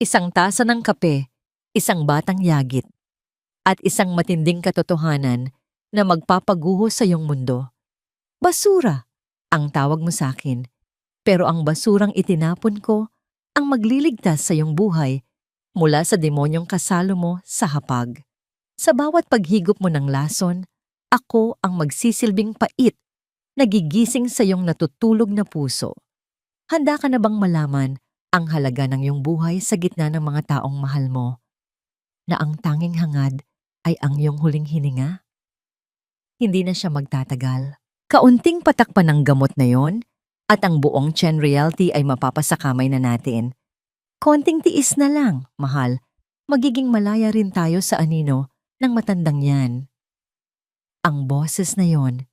Isang tasa ng kape, isang batang yagit, at isang matinding katotohanan na magpapaguho sa iyong mundo. Basura ang tawag mo sa akin, pero ang basurang itinapon ko ang magliligtas sa iyong buhay mula sa demonyong kasalo mo sa hapag. Sa bawat paghigop mo ng lason, ako ang magsisilbing pait, nagigising sa iyong natutulog na puso. Handa ka na bang malaman ang halaga ng iyong buhay sa gitna ng mga taong mahal mo, na ang tanging hangad ay ang iyong huling hininga? Hindi na siya magtatagal. Kaunting patak pa ng gamot na yon at ang buong Chen Realty ay mapapasakamay na natin. Konting tiis na lang, mahal. Magiging malaya rin tayo sa anino ng matandang yan. Ang boses na yon,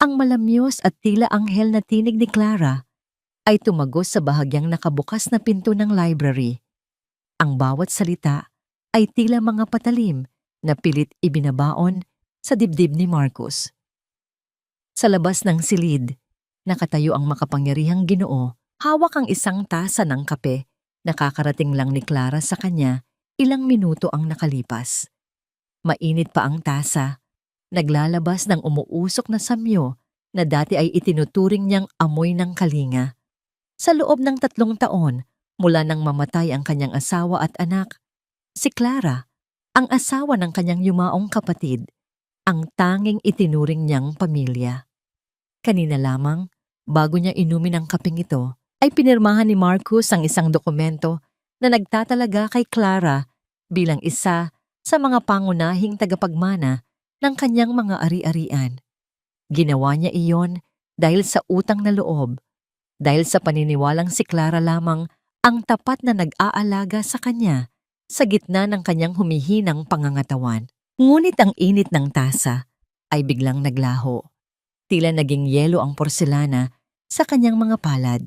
ang malamyos at tila anghel na tinig ni Clara, ay tumagos sa bahagyang nakabukas na pinto ng library. Ang bawat salita ay tila mga patalim na pilit ibinabaon sa dibdib ni Marcus. Sa labas ng silid, nakatayo ang makapangyarihang Ginoo, hawak ang isang tasa ng kape. Nakakarating lang ni Clara sa kanya, ilang minuto ang nakalipas. Mainit pa ang tasa, naglalabas ng umuusok na samyo na dati ay itinuturing niyang amoy ng kalinga. Sa loob ng 3 taon, mula nang mamatay ang kanyang asawa at anak, si Clara, ang asawa ng kanyang yumaong kapatid, ang tanging itinuring niyang pamilya. Kanina lamang, bago niya inumin ang kapeng ito, ay pinirmahan ni Marcus ang isang dokumento na nagtatalaga kay Clara bilang isa sa mga pangunahing tagapagmana ng kanyang mga ari-arian. Ginawa niya iyon dahil sa utang na loob, dahil sa paniniwalang si Clara lamang ang tapat na nag-aalaga sa kanya sa gitna ng kanyang humihinang pangangatawan. Ngunit ang init ng tasa ay biglang naglaho. Tila naging yelo ang porselana sa kanyang mga palad.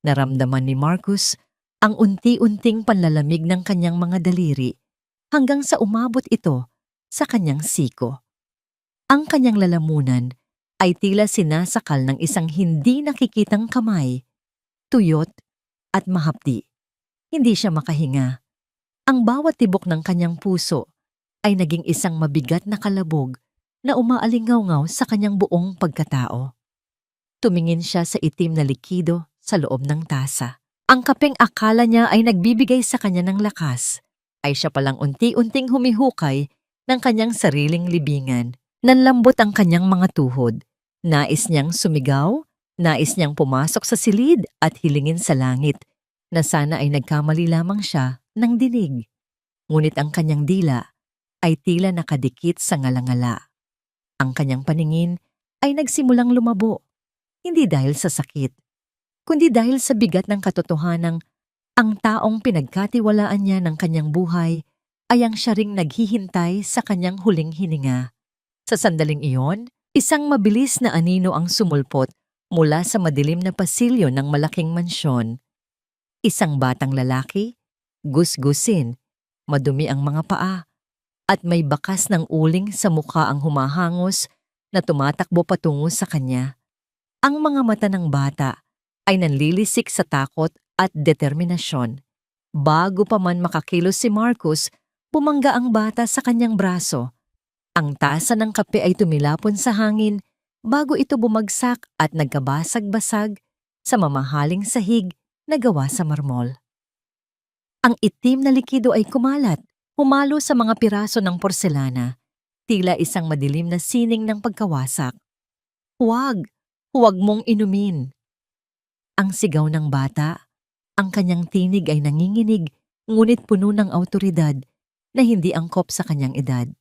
Naramdaman ni Marcus ang unti-unting panlalamig ng kanyang mga daliri hanggang sa umabot ito sa kanyang siko. Ang kanyang lalamunan ay tila sinasakal ng isang hindi nakikitang kamay, tuyot at mahapdi. Hindi siya makahinga. Ang bawat tibok ng kanyang puso ay naging isang mabigat na kalabog na umaalingaw-ngaw sa kanyang buong pagkatao. Tumingin siya sa itim na likido sa loob ng tasa. Ang kapeng akala niya ay nagbibigay sa kanya ng lakas, ay siya palang unti-unting humihukay ng kanyang sariling libingan. Nanlambot ang kanyang mga tuhod. Nais niyang sumigaw, nais niyang pumasok sa silid at hilingin sa langit na sana ay nagkamali lamang siya ng dinig. Ngunit ang kanyang dila ay tila nakadikit sa ngalangala. Ang kanyang paningin ay nagsimulang lumabo, hindi dahil sa sakit, kundi dahil sa bigat ng katotohanang ang taong pinagkatiwalaan niya ng kanyang buhay ay ang siya ring naghihintay sa kanyang huling hininga. Sa sandaling iyon, isang mabilis na anino ang sumulpot mula sa madilim na pasilyo ng malaking mansyon. Isang batang lalaki, gusgusin, madumi ang mga paa, at may bakas ng uling sa mukha ang humahangos na tumatakbo patungo sa kanya. Ang mga mata ng bata ay nanlilisik sa takot at determinasyon. Bago pa man makakilos si Marcus, bumangga ang bata sa kanyang braso. Ang tasa ng kape ay tumilapon sa hangin bago ito bumagsak at nagkabasag-basag sa mamahaling sahig na gawa sa marmol. Ang itim na likido ay kumalat, humalo sa mga piraso ng porselana, tila isang madilim na sining ng pagkawasak. Huwag! Huwag mong inumin! Ang sigaw ng bata, ang kanyang tinig ay nanginginig ngunit puno ng awtoridad na hindi angkop sa kanyang edad.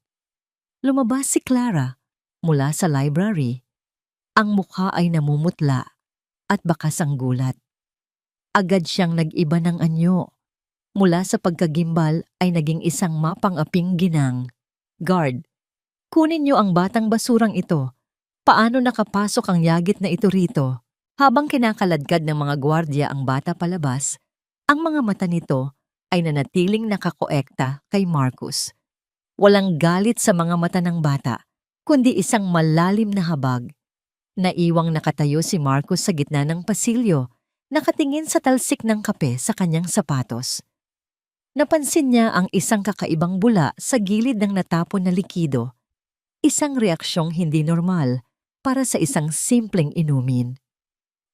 Lumabas si Clara mula sa library. Ang mukha ay namumutla at bakas ang gulat. Agad siyang nag-iba ng anyo. Mula sa pagkagimbal ay naging isang mapang-aping ginang. Guard, kunin niyo ang batang basurang ito. Paano nakapasok ang yagit na ito rito? Habang kinakaladkad ng mga gwardya ang bata palabas, ang mga mata nito ay nanatiling nakakoekta kay Marcus. Walang galit sa mga mata ng bata, kundi isang malalim na habag. Naiwang nakatayo si Marcus sa gitna ng pasilyo, nakatingin sa talsik ng kape sa kanyang sapatos. Napansin niya ang isang kakaibang bula sa gilid ng natapon na likido. Isang reaksyong hindi normal para sa isang simpleng inumin.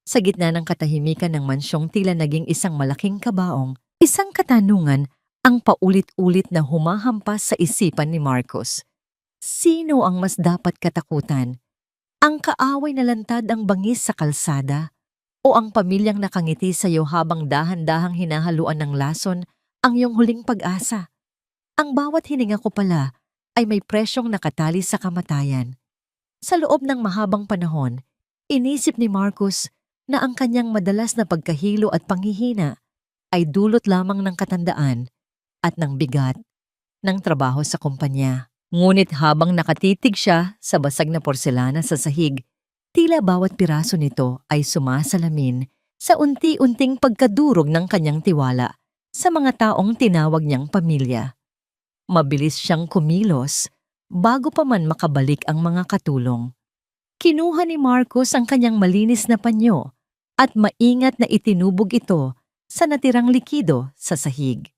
Sa gitna ng katahimikan ng mansyong tila naging isang malaking kabaong, isang katanungan ang paulit-ulit na humahampas sa isipan ni Marcos. Sino ang mas dapat katakutan? Ang kaaway na lantad ang bangis sa kalsada o ang pamilyang nakangiti sa iyo habang dahan-dahang hinahaluan ng lason ang iyong huling pag-asa? Ang bawat hininga ko pala ay may presyong nakatali sa kamatayan. Sa loob ng mahabang panahon, inisip ni Marcos na ang kanyang madalas na pagkahilo at panghihina ay dulot lamang ng katandaan at ng bigat ng trabaho sa kumpanya. Ngunit habang nakatitig siya sa basag na porselana sa sahig, tila bawat piraso nito ay sumasalamin sa unti-unting pagkadurog ng kanyang tiwala sa mga taong tinawag niyang pamilya. Mabilis siyang kumilos bago pa man makabalik ang mga katulong. Kinuha ni Marcos ang kanyang malinis na panyo at maingat na itinubog ito sa natirang likido sa sahig.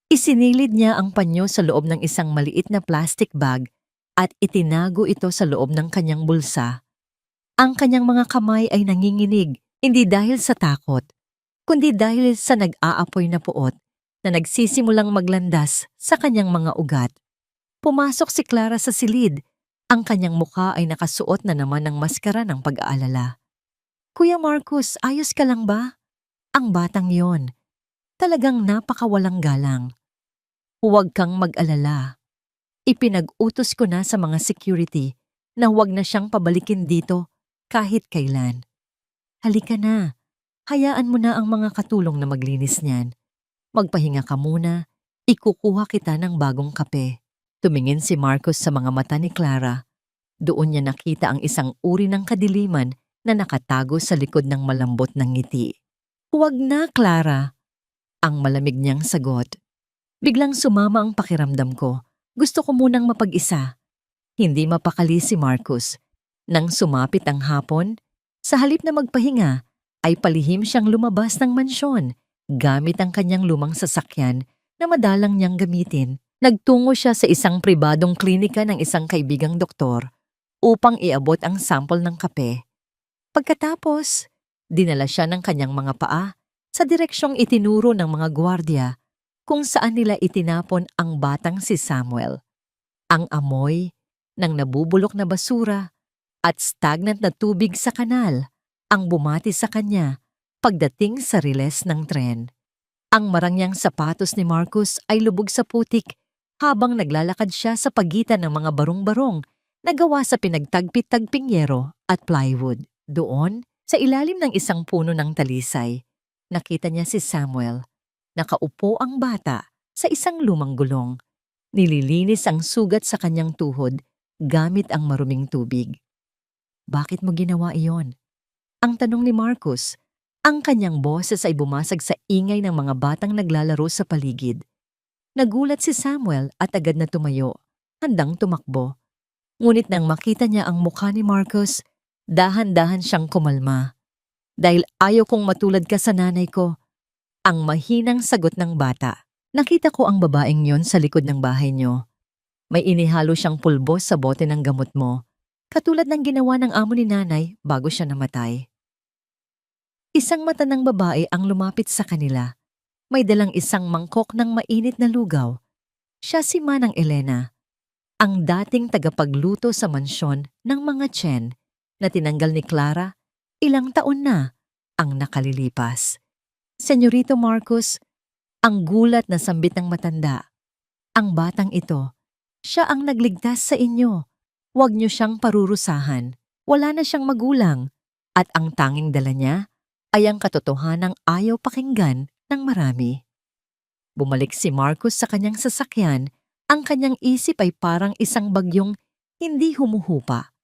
Isinilid niya ang panyo sa loob ng isang maliit na plastic bag at itinago ito sa loob ng kanyang bulsa. Ang kanyang mga kamay ay nanginginig, hindi dahil sa takot, kundi dahil sa nag-aapoy na puot na nagsisimulang maglandas sa kanyang mga ugat. Pumasok si Clara sa silid. Ang kanyang mukha ay nakasuot na naman ng maskara ng pag-aalala. Kuya Marcos, ayos ka lang ba? Ang batang yon, talagang napakawalang galang. Huwag kang mag-alala. Ipinag-utos ko na sa mga security na huwag na siyang pabalikin dito kahit kailan. Halika na, hayaan mo na ang mga katulong na maglinis niyan. Magpahinga ka muna, ikukuha kita ng bagong kape. Tumingin si Marcos sa mga mata ni Clara. Doon niya nakita ang isang uri ng kadiliman na nakatago sa likod ng malambot ng ngiti. Huwag na, Clara. Ang malamig niyang sagot. Biglang sumama ang pakiramdam ko. Gusto ko munang mapag-isa. Hindi mapakali si Marcos. Nang sumapit ang hapon, sa halip na magpahinga, ay palihim siyang lumabas ng mansyon gamit ang kanyang lumang sasakyan na madalang niyang gamitin. Nagtungo siya sa isang pribadong klinika ng isang kaibigang doktor upang iabot ang sample ng kape. Pagkatapos, dinala siya ng kanyang mga paa sa direksyong itinuro ng mga gwardiya kung saan nila itinapon ang batang si Samuel. Ang amoy ng nabubulok na basura at stagnant na tubig sa kanal ang bumati sa kanya pagdating sa riles ng tren. Ang marangyang sapatos ni Marcos ay lubog sa putik habang naglalakad siya sa pagitan ng mga barong-barong na gawa sa pinagtagpit-tagping yero at plywood. Doon, sa ilalim ng isang puno ng talisay, nakita niya si Samuel. Nakaupo ang bata sa isang lumang gulong. Nililinis ang sugat sa kanyang tuhod gamit ang maruming tubig. Bakit mo ginawa iyon? Ang tanong ni Marcos. Ang kanyang boses ay bumasag sa ingay ng mga batang naglalaro sa paligid. Nagulat si Samuel at agad na tumayo, handang tumakbo. Ngunit nang makita niya ang mukha ni Marcos, dahan-dahan siyang kumalma. Dahil ayaw kong matulad ka sa nanay ko. Ang mahinang sagot ng bata. Nakita ko ang babaeng yon sa likod ng bahay niyo. May inihalo siyang pulbos sa bote ng gamot mo, katulad ng ginawa ng amo ni nanay bago siya namatay. Isang mata ng babae ang lumapit sa kanila. May dalang isang mangkok ng mainit na lugaw. Siya si Manang Elena, ang dating tagapagluto sa mansyon ng mga Chen na tinanggal ni Clara ilang taon na ang nakalilipas. Senyorito Marcos, ang gulat na sambit ng matanda. Ang batang ito, siya ang nagligtas sa inyo. Huwag niyo siyang parurusahan. Wala na siyang magulang. At ang tanging dala niya ay ang katotohanang ayaw pakinggan ng marami. Bumalik si Marcos sa kanyang sasakyan. Ang kanyang isip ay parang isang bagyong hindi humuhupa.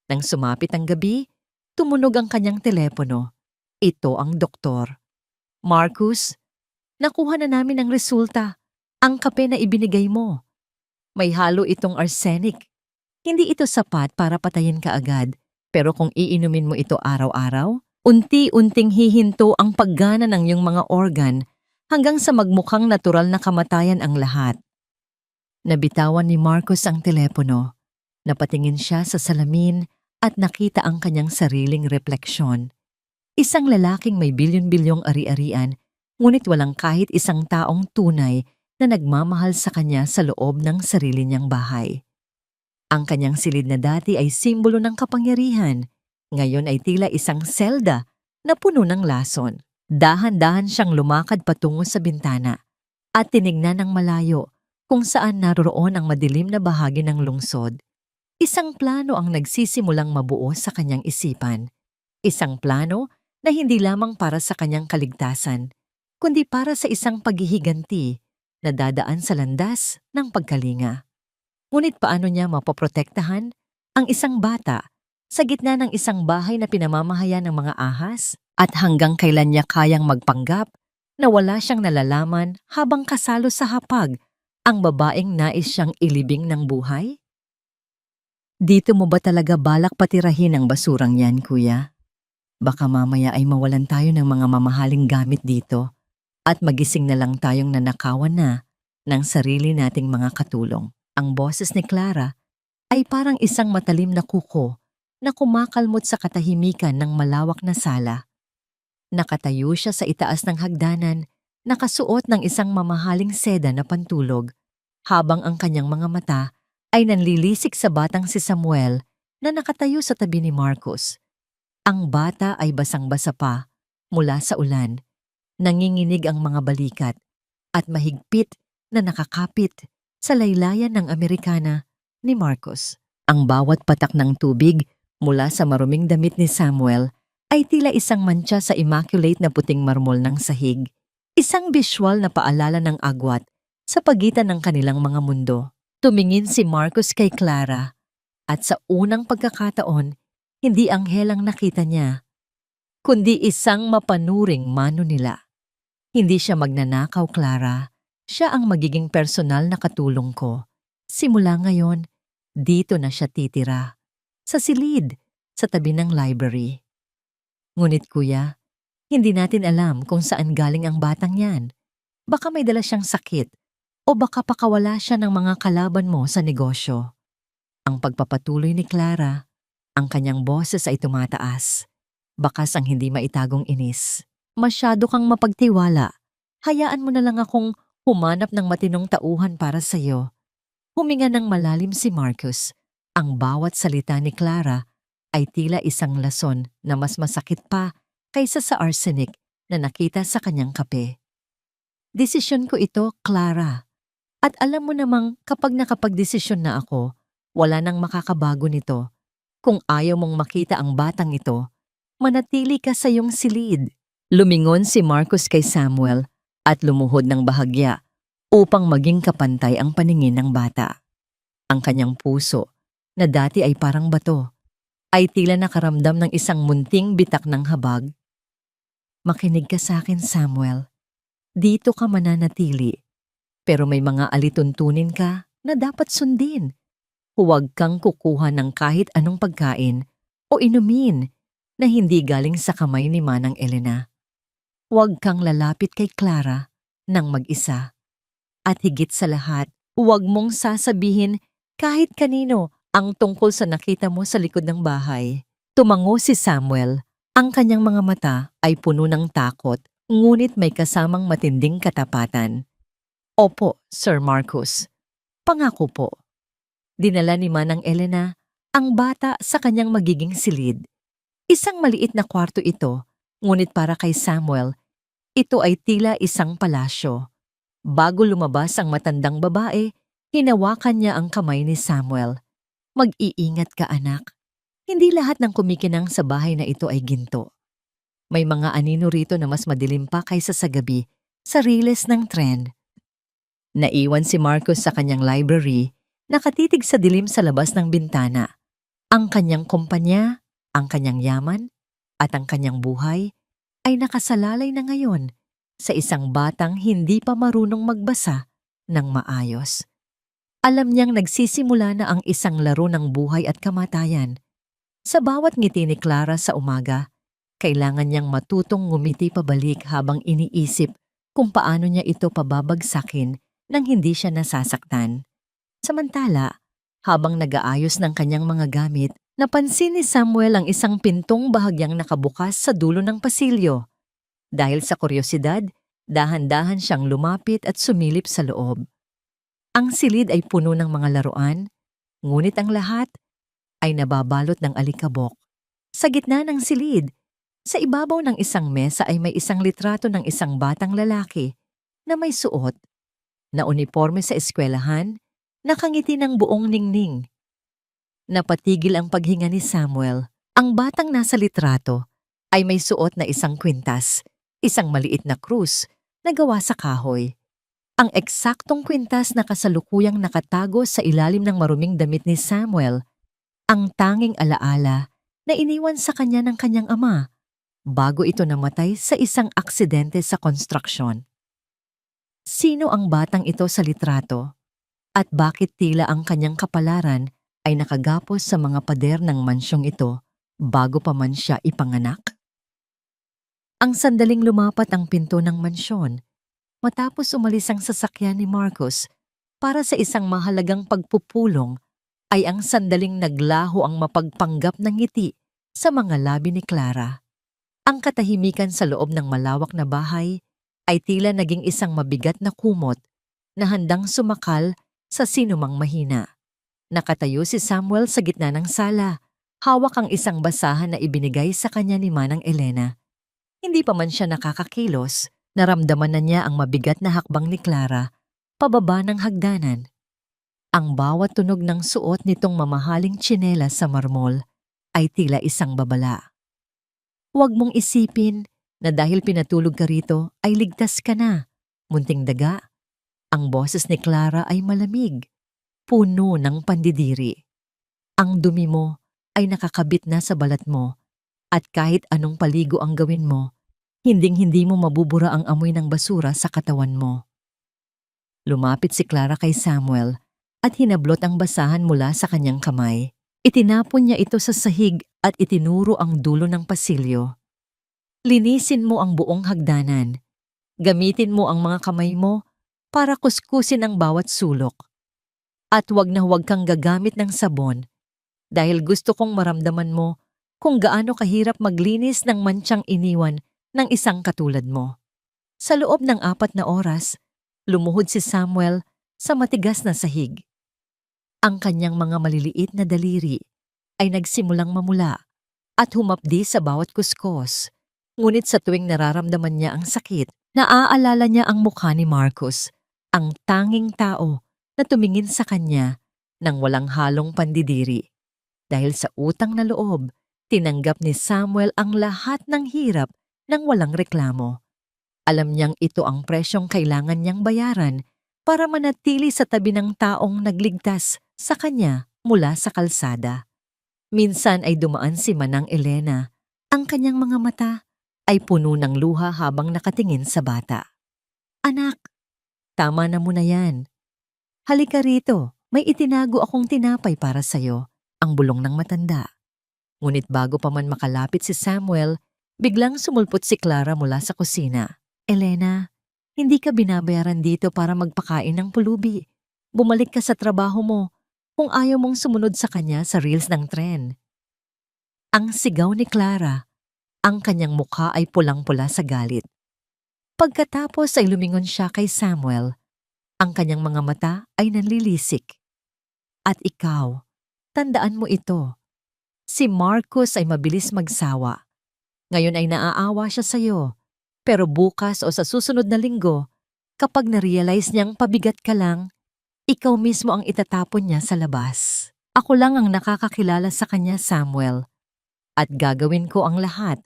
Nang sumapit ang gabi, tumunog ang kanyang telepono. Ito ang doktor. Marcos, nakuha na namin ang resulta. Ang kape na ibinigay mo. May halo itong arsenic. Hindi ito sapat para patayin ka agad. Pero kung iinumin mo ito araw-araw, unti-unting hihinto ang paggana ng iyong mga organ hanggang sa magmukhang natural na kamatayan ang lahat. Nabitawan ni Marcos ang telepono. Napatingin siya sa salamin at nakita ang kanyang sariling refleksyon. Isang lalaking may bilyon-bilyong ari-arian, ngunit walang kahit isang taong tunay na nagmamahal sa kanya sa loob ng sarili niyang bahay. Ang kanyang silid na dati ay simbolo ng kapangyarihan, ngayon ay tila isang selda na puno ng lason. Dahan-dahan siyang lumakad patungo sa bintana at tinignan ng malayo kung saan naroroon ang madilim na bahagi ng lungsod. Isang plano ang nagsisimulang mabuo sa kanyang isipan. Isang plano na hindi lamang para sa kanyang kaligtasan, kundi para sa isang paghihiganti na dadaan sa landas ng pagkalinga. Ngunit paano niya mapoprotektahan ang isang bata sa gitna ng isang bahay na pinamamahayan ng mga ahas? At hanggang kailan niya kayang magpanggap na wala siyang nalalaman habang kasalo sa hapag ang babaeng nais siyang ilibing ng buhay? Dito mo ba talaga balak patirahin ang basurang yan, kuya? Baka mamaya ay mawalan tayo ng mga mamahaling gamit dito at magising na lang tayong nanakawan na ng sarili nating mga katulong. Ang boses ni Clara ay parang isang matalim na kuko na kumakalmot sa katahimikan ng malawak na sala. Nakatayo siya sa itaas ng hagdanan, nakasuot ng isang mamahaling seda na pantulog, habang ang kanyang mga mata ay nanlilisik sa batang si Samuel na nakatayo sa tabi ni Marcos. Ang bata ay basang-basa pa mula sa ulan, nanginginig ang mga balikat at mahigpit na nakakapit sa laylayan ng Amerikana ni Marcos. Ang bawat patak ng tubig mula sa maruming damit ni Samuel ay tila isang mantsa sa immaculate na puting marmol ng sahig, isang visual na paalala ng agwat sa pagitan ng kanilang mga mundo. Tumingin si Marcos kay Clara at sa unang pagkakataon, hindi anghel ang nakita niya, kundi isang mapanuring mano nila. Hindi siya magnanakaw, Clara. Siya ang magiging personal na katulong ko. Simula ngayon, dito na siya titira. Sa silid, sa tabi ng library. Ngunit kuya, hindi natin alam kung saan galing ang batang yan. Baka may dala siyang sakit o baka pakawala siya ng mga kalaban mo sa negosyo. Ang pagpapatuloy ni Clara, ang kanyang boses ay tumataas. Bakas ang hindi maitagong inis. Masyado kang mapagtiwala. Hayaan mo na lang akong humanap ng matinong tauhan para sa iyo. Huminga ng malalim si Marcos. Ang bawat salita ni Clara ay tila isang lason na mas masakit pa kaysa sa arsenic na nakita sa kanyang kape. Desisyon ko ito, Clara. At alam mo namang kapag nakapagdesisyon na ako, wala nang makakabago nito. Kung ayaw mong makita ang batang ito, manatili ka sa iyong silid. Lumingon si Marcos kay Samuel at lumuhod ng bahagya upang maging kapantay ang paningin ng bata. Ang kanyang puso, na dati ay parang bato, ay tila nakaramdam ng isang munting bitak ng habag. Makinig ka sa akin, Samuel. Dito ka mananatili. Pero may mga alituntunin ka na dapat sundin. Huwag kang kukuha ng kahit anong pagkain o inumin na hindi galing sa kamay ni Manang Elena. Huwag kang lalapit kay Clara nang mag-isa. At higit sa lahat, huwag mong sasabihin kahit kanino ang tungkol sa nakita mo sa likod ng bahay. Tumango si Samuel. Ang kanyang mga mata ay puno ng takot, ngunit may kasamang matinding katapatan. Opo, Sir Marcos. Pangako po. Dinala ni Manang Elena ang bata sa kanyang magiging silid. Isang maliit na kwarto ito, ngunit para kay Samuel, ito ay tila isang palasyo. Bago lumabas ang matandang babae, hinawakan niya ang kamay ni Samuel. Mag-iingat ka, anak. Hindi lahat ng kumikinang sa bahay na ito ay ginto. May mga anino rito na mas madilim pa kaysa sa gabi, sa riles ng tren. Naiwan si Marcos sa kanyang library, nakatitig sa dilim sa labas ng bintana. Ang kanyang kumpanya, ang kanyang yaman, at ang kanyang buhay ay nakasalalay na ngayon sa isang batang hindi pa marunong magbasa ng maayos. Alam niyang nagsisimula na ang isang laro ng buhay at kamatayan. Sa bawat ngiti ni Clara sa umaga, kailangan niyang matutong ngumiti pabalik habang iniisip kung paano niya ito pababagsakin nang hindi siya nasasaktan. Samantala, habang nag-aayos ng kanyang mga gamit, napansin ni Samuel ang isang pintong bahagyang nakabukas sa dulo ng pasilyo. Dahil sa kuryosidad, dahan-dahan siyang lumapit at sumilip sa loob. Ang silid ay puno ng mga laruan, ngunit ang lahat ay nababalot ng alikabok. Sa gitna ng silid, sa ibabaw ng isang mesa ay may isang litrato ng isang batang lalaki na may suot na uniporme sa eskwelahan, nakangiti ng buong ningning. Napatigil ang paghinga ni Samuel. Ang batang nasa litrato ay may suot na isang kwintas, isang maliit na krus na gawa sa kahoy. Ang eksaktong kwintas na kasalukuyang nakatago sa ilalim ng maruming damit ni Samuel, ang tanging alaala na iniwan sa kanya ng kanyang ama bago ito namatay sa isang aksidente sa konstruksyon. Sino ang batang ito sa litrato? At bakit tila ang kanyang kapalaran ay nakagapos sa mga pader ng mansyong ito bago pa man siya ipanganak? Ang sandaling lumapat ang pinto ng mansyon matapos umalis ang sasakyan ni Marcos para sa isang mahalagang pagpupulong, ay ang sandaling naglaho ang mapagpanggap ng ngiti sa mga labi ni Clara. Ang katahimikan sa loob ng malawak na bahay ay tila naging isang mabigat na kumot na handang sumakal sa sinumang mahina. Nakatayo si Samuel sa gitna ng sala, hawak ang isang basahan na ibinigay sa kanya ni Manang Elena. Hindi pa man siya nakakakilos, naramdaman na niya ang mabigat na hakbang ni Clara pababa ng hagdanan. Ang bawat tunog ng suot nitong mamahaling tsinelas sa marmol ay tila isang babala. Huwag mong isipin na dahil pinatulog ka rito ay ligtas ka na, munting daga. Ang boses ni Clara ay malamig, puno ng pandidiri. Ang dumi mo ay nakakabit na sa balat mo at kahit anong paligo ang gawin mo, hinding-hindi mo mabubura ang amoy ng basura sa katawan mo. Lumapit si Clara kay Samuel at hinablot ang basahan mula sa kanyang kamay. Itinapon niya ito sa sahig at itinuro ang dulo ng pasilyo. Linisin mo ang buong hagdanan. Gamitin mo ang mga kamay mo para kuskusin ang bawat sulok. At huwag na huwag kang gagamit ng sabon dahil gusto kong maramdaman mo kung gaano kahirap maglinis ng mantsyang iniwan ng isang katulad mo. Sa loob ng 4 na oras, lumuhod si Samuel sa matigas na sahig. Ang kanyang mga maliliit na daliri ay nagsimulang mamula at humapdi sa bawat kuskos. Ngunit sa tuwing nararamdaman niya ang sakit, naaalala niya ang mukha ni Marcos, ang tanging tao na tumingin sa kanya nang walang halong pandidiri. Dahil sa utang na loob, tinanggap ni Samuel ang lahat ng hirap nang walang reklamo. Alam niyang ito ang presyong kailangan niyang bayaran para manatili sa tabi ng taong nagligtas sa kanya mula sa kalsada. Minsan ay dumaan si Manang Elena. Ang kanyang mga mata ay puno ng luha habang nakatingin sa bata. Anak, tama na muna yan. Halika rito, may itinago akong tinapay para sa'yo, ang bulong ng matanda. Ngunit bago pa man makalapit si Samuel, biglang sumulpot si Clara mula sa kusina. Elena, hindi ka binabayaran dito para magpakain ng pulubi. Bumalik ka sa trabaho mo kung ayaw mong sumunod sa kanya sa reels ng tren. Ang sigaw ni Clara, ang kanyang mukha ay pulang-pula sa galit. Pagkatapos ay lumingon siya kay Samuel. Ang kanyang mga mata ay nanlilisik. At ikaw, tandaan mo ito. Si Marcos ay mabilis magsawa. Ngayon ay naaawa siya sa'yo. Pero bukas o sa susunod na linggo, kapag na-realize niyang pabigat ka lang, ikaw mismo ang itatapon niya sa labas. Ako lang ang nakakakilala sa kanya, Samuel. At gagawin ko ang lahat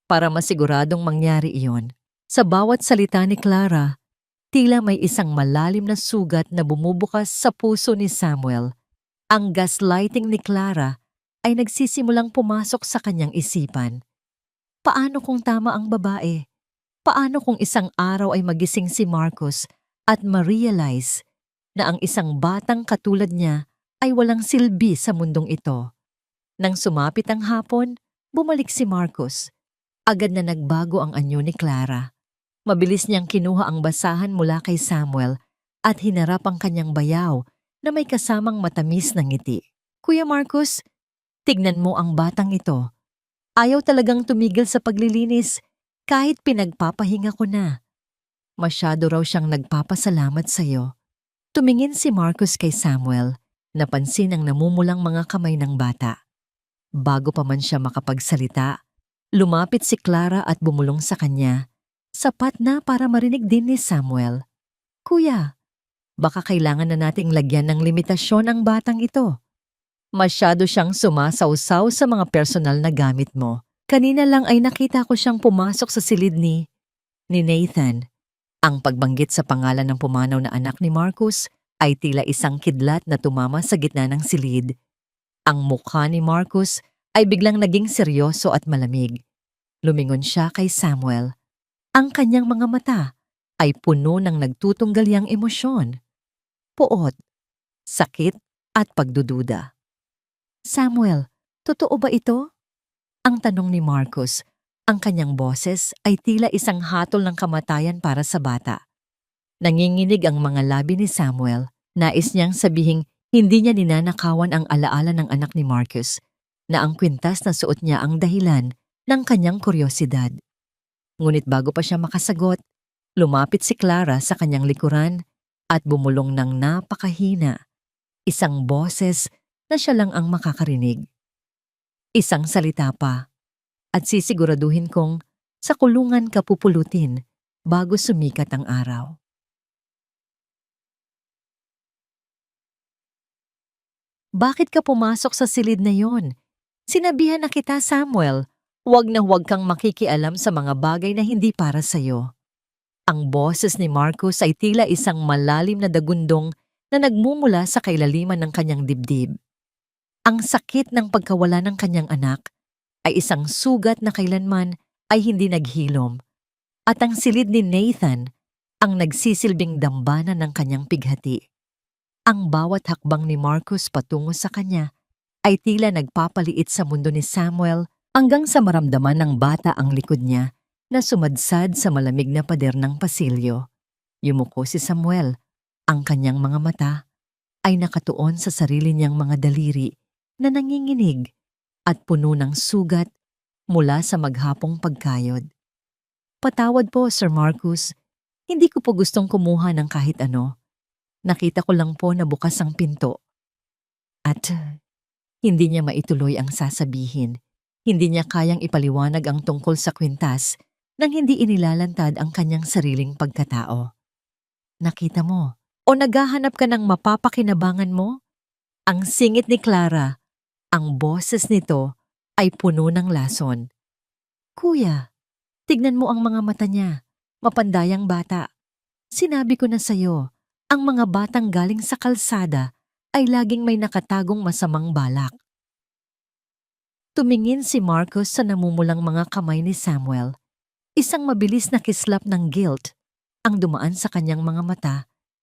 para masiguradong mangyari iyon. Sa bawat salita ni Clara, tila may isang malalim na sugat na bumubukas sa puso ni Samuel. Ang gaslighting ni Clara ay nagsisimulang pumasok sa kanyang isipan. Paano kung tama ang babae? Paano kung isang araw ay magising si Marcos at ma-realize na ang isang batang katulad niya ay walang silbi sa mundong ito? Nang sumapit ang hapon, bumalik si Marcos. Agad na nagbago ang anyo ni Clara. Mabilis niyang kinuha ang basahan mula kay Samuel at hinarap ang kanyang bayaw na may kasamang matamis na ngiti. Kuya Marcus, tignan mo ang batang ito. Ayaw talagang tumigil sa paglilinis kahit pinagpapahinga ko na. Masyado raw siyang nagpapasalamat sa iyo. Tumingin si Marcus kay Samuel, napansin ang namumulang mga kamay ng bata. Bago pa man siya makapagsalita, lumapit si Clara at bumulong sa kanya, sapat na para marinig din ni Samuel. Kuya, baka kailangan na nating lagyan ng limitasyon ang batang ito. Masyado siyang sumasawsaw sa mga personal na gamit mo. Kanina lang ay nakita ko siyang pumasok sa silid ni Nathan. Ang pagbanggit sa pangalan ng pumanaw na anak ni Marcus ay tila isang kidlat na tumama sa gitna ng silid. Ang mukha ni Marcus ay biglang naging seryoso at malamig. Lumingon siya kay Samuel. Ang kanyang mga mata ay puno ng nagtutunggalyang emosyon. Puot, sakit at pagdududa. Samuel, totoo ba ito? Ang tanong ni Marcus. Ang kanyang boses ay tila isang hatol ng kamatayan para sa bata. Nanginginig ang mga labi ni Samuel. Nais niyang sabihing hindi niya ninanakawan ang alaala ng anak ni Marcus, na ang kwintas na suot niya ang dahilan ng kanyang kuryosidad. Ngunit bago pa siya makasagot, lumapit si Clara sa kanyang likuran at bumulong ng napakahina. Isang boses na siya lang ang makakarinig. Isang salita pa. At sisiguraduhin kong sa kulungan ka pupulutin bago sumikat ang araw. Bakit ka pumasok sa silid na yon? Sinabihan na kita, Samuel. Huwag na huwag kang makikialam sa mga bagay na hindi para sa'yo. Ang boses ni Marcus ay tila isang malalim na dagundong na nagmumula sa kailaliman ng kanyang dibdib. Ang sakit ng pagkawala ng kanyang anak ay isang sugat na kailanman ay hindi naghilom. At ang silid ni Nathan ang nagsisilbing dambana ng kanyang pighati. Ang bawat hakbang ni Marcus patungo sa kanya ay tila nagpapaliit sa mundo ni Samuel hanggang sa maramdaman ng bata ang likod niya na sumadsad sa malamig na pader ng pasilyo. Yumuko si Samuel. Ang kanyang mga mata ay nakatuon sa sarili niyang mga daliri na nanginginig at puno ng sugat mula sa maghapong pagkayod. Patawad po, Sir Marcus. Hindi ko po gustong kumuha ng kahit ano. Nakita ko lang po na bukas ang pinto. At hindi niya maituloy ang sasabihin. Hindi niya kayang ipaliwanag ang tungkol sa kwintas nang hindi inilalantad ang kanyang sariling pagkatao. Nakita mo, o naghahanap ka ng mapapakinabangan mo? Ang singit ni Clara. Ang boses nito ay puno ng lason. Kuya, tignan mo ang mga mata niya. Mapandayang bata. Sinabi ko na sa'yo, ang mga batang galing sa kalsada ay laging may nakatagong masamang balak. Tumingin si Marcus sa namumulang mga kamay ni Samuel. Isang mabilis na kislap ng guilt ang dumaan sa kanyang mga mata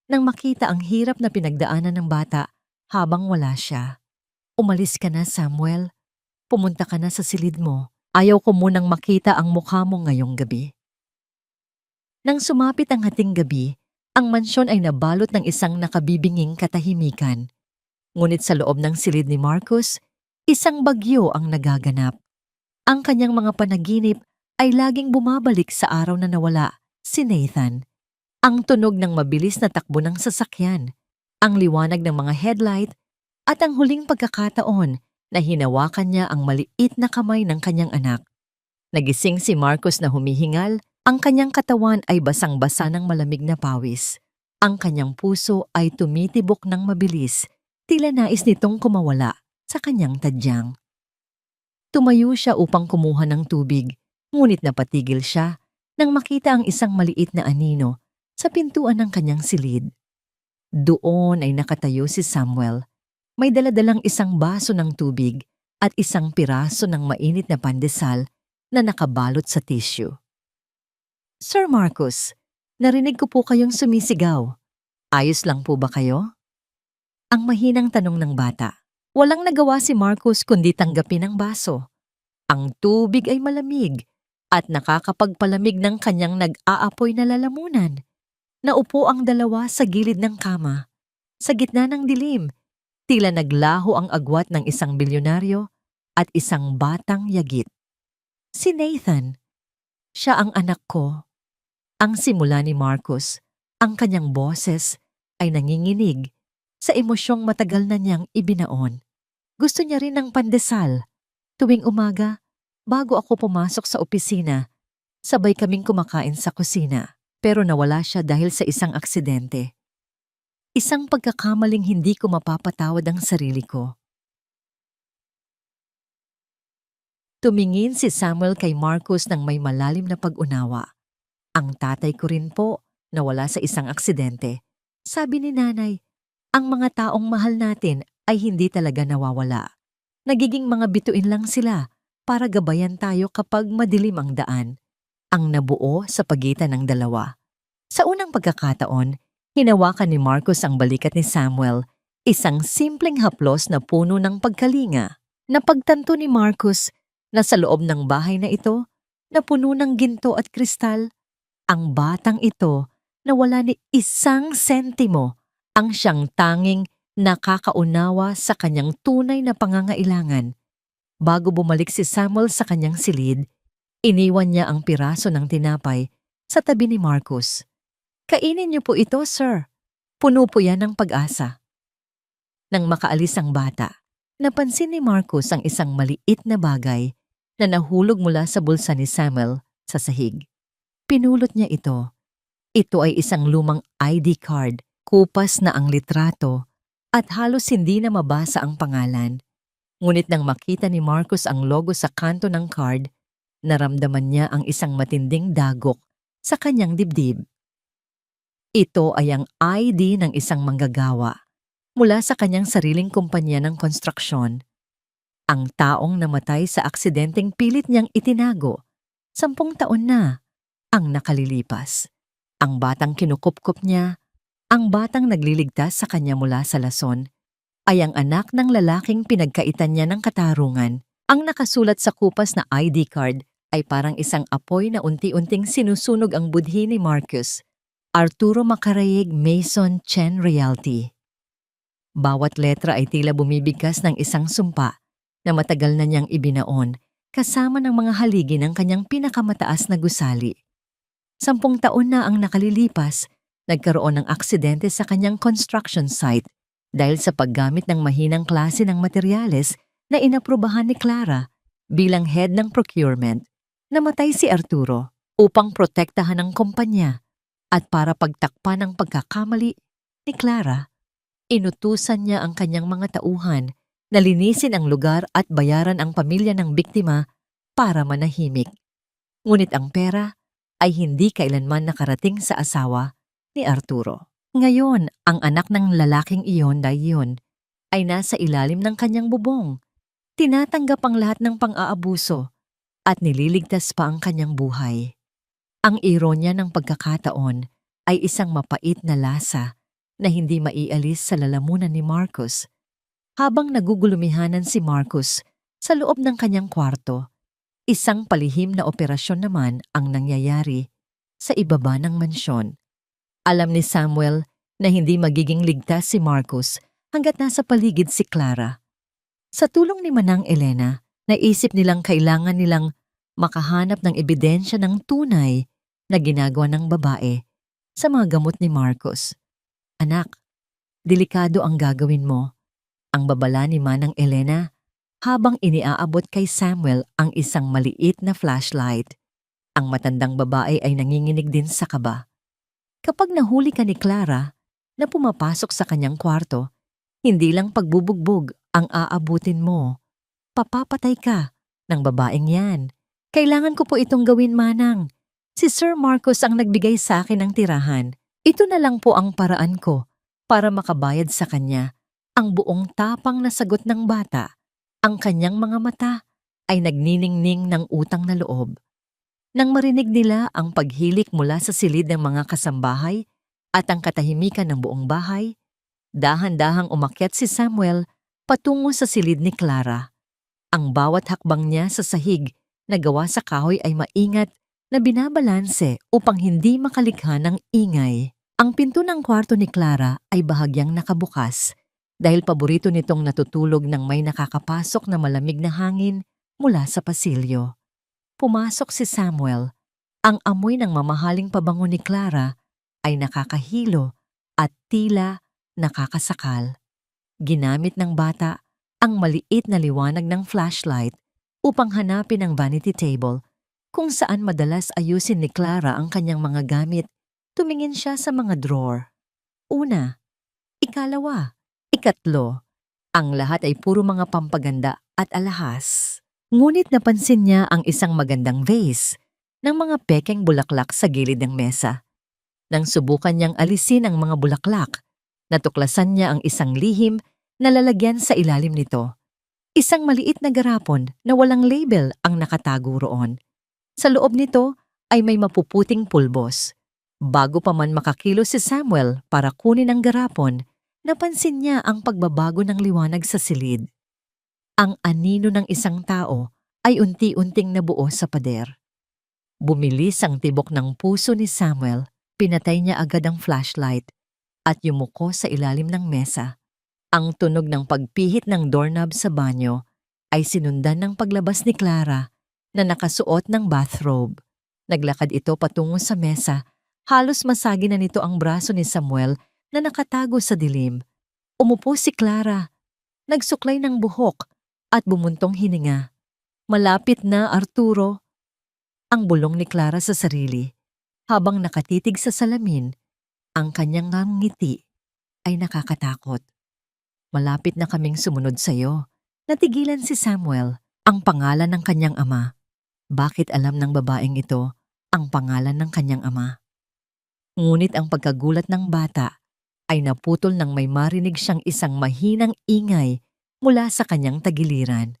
nang makita ang hirap na pinagdaanan ng bata habang wala siya. Umalis ka na, Samuel. Pumunta ka na sa silid mo. Ayaw ko munang makita ang mukha mo ngayong gabi. Nang sumapit ang hating gabi, ang mansyon ay nabalot ng isang nakabibinging katahimikan. Ngunit sa loob ng silid ni Marcus, isang bagyo ang nagaganap. Ang kanyang mga panaginip ay laging bumabalik sa araw na nawala, si Nathan. Ang tunog ng mabilis na takbo ng sasakyan, ang liwanag ng mga headlight, at ang huling pagkakataon na hinawakan niya ang maliit na kamay ng kanyang anak. Nagising si Marcus na humihingal, ang kanyang katawan ay basang-basa ng malamig na pawis. Ang kanyang puso ay tumitibok ng mabilis, tila nais nitong kumawala sa kanyang tadyang. Tumayo siya upang kumuha ng tubig, ngunit napatigil siya nang makita ang isang maliit na anino sa pintuan ng kanyang silid. Doon ay nakatayo si Samuel. May daladalang isang baso ng tubig at isang piraso ng mainit na pandesal na nakabalot sa tissue. Sir Marcus, narinig ko po kayong sumisigaw. Ayos lang po ba kayo? Ang mahinang tanong ng bata. Walang nagawa si Marcus kundi tanggapin ang baso. Ang tubig ay malamig at nakakapagpalamig ng kanyang nag-aapoy na lalamunan. Naupo ang dalawa sa gilid ng kama. Sa gitna ng dilim, tila naglaho ang agwat ng isang bilyonaryo at isang batang yagit. Si Nathan. Siya ang anak ko. Ang simula ni Marcus, ang kanyang boses ay nanginginig sa emosyong matagal na niyang ibinaon. Gusto niya rin ng pandesal. Tuwing umaga, bago ako pumasok sa opisina, sabay kaming kumakain sa kusina. Pero nawala siya dahil sa isang aksidente. Isang pagkakamaling hindi ko mapapatawad ang sarili ko. Tumingin si Samuel kay Marcus ng may malalim na pag-unawa. Ang tatay ko rin po nawala sa isang aksidente. Sabi ni nanay, ang mga taong mahal natin ay hindi talaga nawawala. Nagiging mga bituin lang sila para gabayan tayo kapag madilim ang daan. Ang nabuo sa pagitan ng dalawa. Sa unang pagkakataon, hinawakan ni Marcus ang balikat ni Samuel, isang simpleng haplos na puno ng pagkalinga. Napagtanto ni Marcus na sa loob ng bahay na ito, na puno ng ginto at kristal, ang batang ito na wala ni isang sentimo ang siyang tanging nakakaunawa sa kanyang tunay na pangangailangan. Bago bumalik si Samuel sa kanyang silid, iniwan niya ang piraso ng tinapay sa tabi ni Marcus. Kainin niyo po ito, sir. Puno po yan ng pag-asa. Nang makaalis ang bata, napansin ni Marcus ang isang maliit na bagay na nahulog mula sa bulsa ni Samuel sa sahig. Pinulot niya ito. Ito ay isang lumang ID card, kupas na ang litrato at halos hindi na mabasa ang pangalan. Ngunit nang makita ni Marcus ang logo sa kanto ng card, naramdaman niya ang isang matinding dagok sa kanyang dibdib. Ito ay ang ID ng isang manggagawa mula sa kanyang sariling kumpanya ng konstruksyon. Ang taong namatay sa aksidenteng pilit niyang itinago, 10 taon na ang nakalilipas. Ang batang kinukupkup niya, ang batang nagliligtas sa kanya mula sa lason, ay ang anak ng lalaking pinagkaitan niya ng katarungan. Ang nakasulat sa kupas na ID card ay parang isang apoy na unti-unting sinusunog ang budhi ni Marcus, Arturo Macarayeg Mason Chen Realty. Bawat letra ay tila bumibigkas ng isang sumpa na matagal na niyang ibinaon kasama ng mga haligi ng kanyang pinakamataas na gusali. 10 taon na ang nakalilipas, nagkaroon ng aksidente sa kanyang construction site dahil sa paggamit ng mahinang klase ng materyales na inaprubahan ni Clara bilang head ng procurement. Namatay si Arturo upang protektahan ang kumpanya at para pagtakpan ang pagkakamali ni Clara, inutusan niya ang kanyang mga tauhan na linisin ang lugar at bayaran ang pamilya ng biktima para manahimik. Ngunit ang pera ay hindi kailanman nakarating sa asawa ni Arturo. Ngayon, ang anak ng lalaking iyon ay nasa ilalim ng kanyang bubong. Tinatanggap ang lahat ng pang-aabuso at nililigtas pa ang kanyang buhay. Ang ironya ng pagkakataon ay isang mapait na lasa na hindi maialis sa lalamunan ni Marcus. Habang nagugulumihanan si Marcus sa loob ng kanyang kwarto, isang palihim na operasyon naman ang nangyayari sa ibaba ng mansyon. Alam ni Samuel na hindi magiging ligtas si Marcus hanggat nasa paligid si Clara. Sa tulong ni Manang Elena, naisip nilang kailangan nilang makahanap ng ebidensya ng tunay na ginagawa ng babae sa mga gamot ni Marcus. Anak, delikado ang gagawin mo. Ang babala ni Manang Elena habang iniaabot kay Samuel ang isang maliit na flashlight. Ang matandang babae ay nanginginig din sa kaba. Kapag nahuli ka ni Clara na pumapasok sa kanyang kwarto, hindi lang pagbubugbog ang aabutin mo. Papapatay ka ng babaeng yan. Kailangan ko po itong gawin, Manang. Si Sir Marcus ang nagbigay sa akin ng tirahan. Ito na lang po ang paraan ko para makabayad sa kanya. Ang buong tapang na sagot ng bata, ang kanyang mga mata ay nagniningning ng utang na loob. Nang marinig nila ang paghilik mula sa silid ng mga kasambahay at ang katahimikan ng buong bahay, dahan-dahang umakyat si Samuel patungo sa silid ni Clara. Ang bawat hakbang niya sa sahig na gawa sa kahoy ay maingat na binabalanse upang hindi makalikha ng ingay. Ang pinto ng kwarto ni Clara ay bahagyang nakabukas dahil paborito nitong natutulog nang may nakakapasok na malamig na hangin mula sa pasilyo. Pumasok si Samuel. Ang amoy ng mamahaling pabango ni Clara ay nakakahilo at tila nakakasakal. Ginamit ng bata ang maliit na liwanag ng flashlight upang hanapin ang vanity table kung saan madalas ayusin ni Clara ang kanyang mga gamit. Tumingin siya sa mga drawer. Una, ikalawa, ikatlo. Ang lahat ay puro mga pampaganda at alahas. Ngunit napansin niya ang isang magandang vase ng mga pekeng bulaklak sa gilid ng mesa. Nang subukan niyang alisin ang mga bulaklak, natuklasan niya ang isang lihim na lalagyan sa ilalim nito. Isang maliit na garapon na walang label ang nakatago roon. Sa loob nito ay may mapuputing pulbos. Bago pa man makakilos si Samuel para kunin ang garapon, napansin niya ang pagbabago ng liwanag sa silid. Ang anino ng isang tao ay unti-unting nabuo sa pader. Bumilis ang tibok ng puso ni Samuel, pinatay niya agad ang flashlight at yumuko sa ilalim ng mesa. Ang tunog ng pagpihit ng doorknob sa banyo ay sinundan ng paglabas ni Clara na nakasuot ng bathrobe. Naglakad ito patungo sa mesa. Halos masagi na nito ang braso ni Samuel na nakatago sa dilim. Umupo si Clara. Nagsuklay ng buhok at bumuntong hininga. Malapit na, Arturo. Ang bulong ni Clara sa sarili. Habang nakatitig sa salamin, ang kanyang ngiti ay nakakatakot. Malapit na kaming sumunod sa'yo. Natigilan si Samuel, ang pangalan ng kanyang ama. Bakit alam ng babaeng ito ang pangalan ng kanyang ama? Ngunit ang pagkagulat ng bata ay naputol nang may marinig siyang isang mahinang ingay mula sa kanyang tagiliran.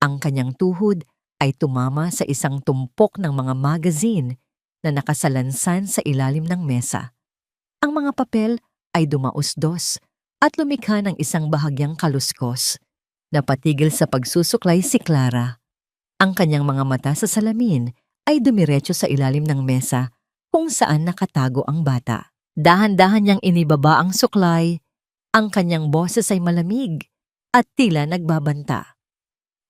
Ang kanyang tuhod ay tumama sa isang tumpok ng mga magazine na nakasalansan sa ilalim ng mesa. Ang mga papel ay dumausdos at lumikha ng isang bahagyang kaluskos. Napatigil sa pagsusuklay si Clara. Ang kanyang mga mata sa salamin ay dumiretso sa ilalim ng mesa kung saan nakatago ang bata. Dahan-dahan niyang inibaba ang suklay. Ang kanyang boses ay malamig at tila nagbabanta.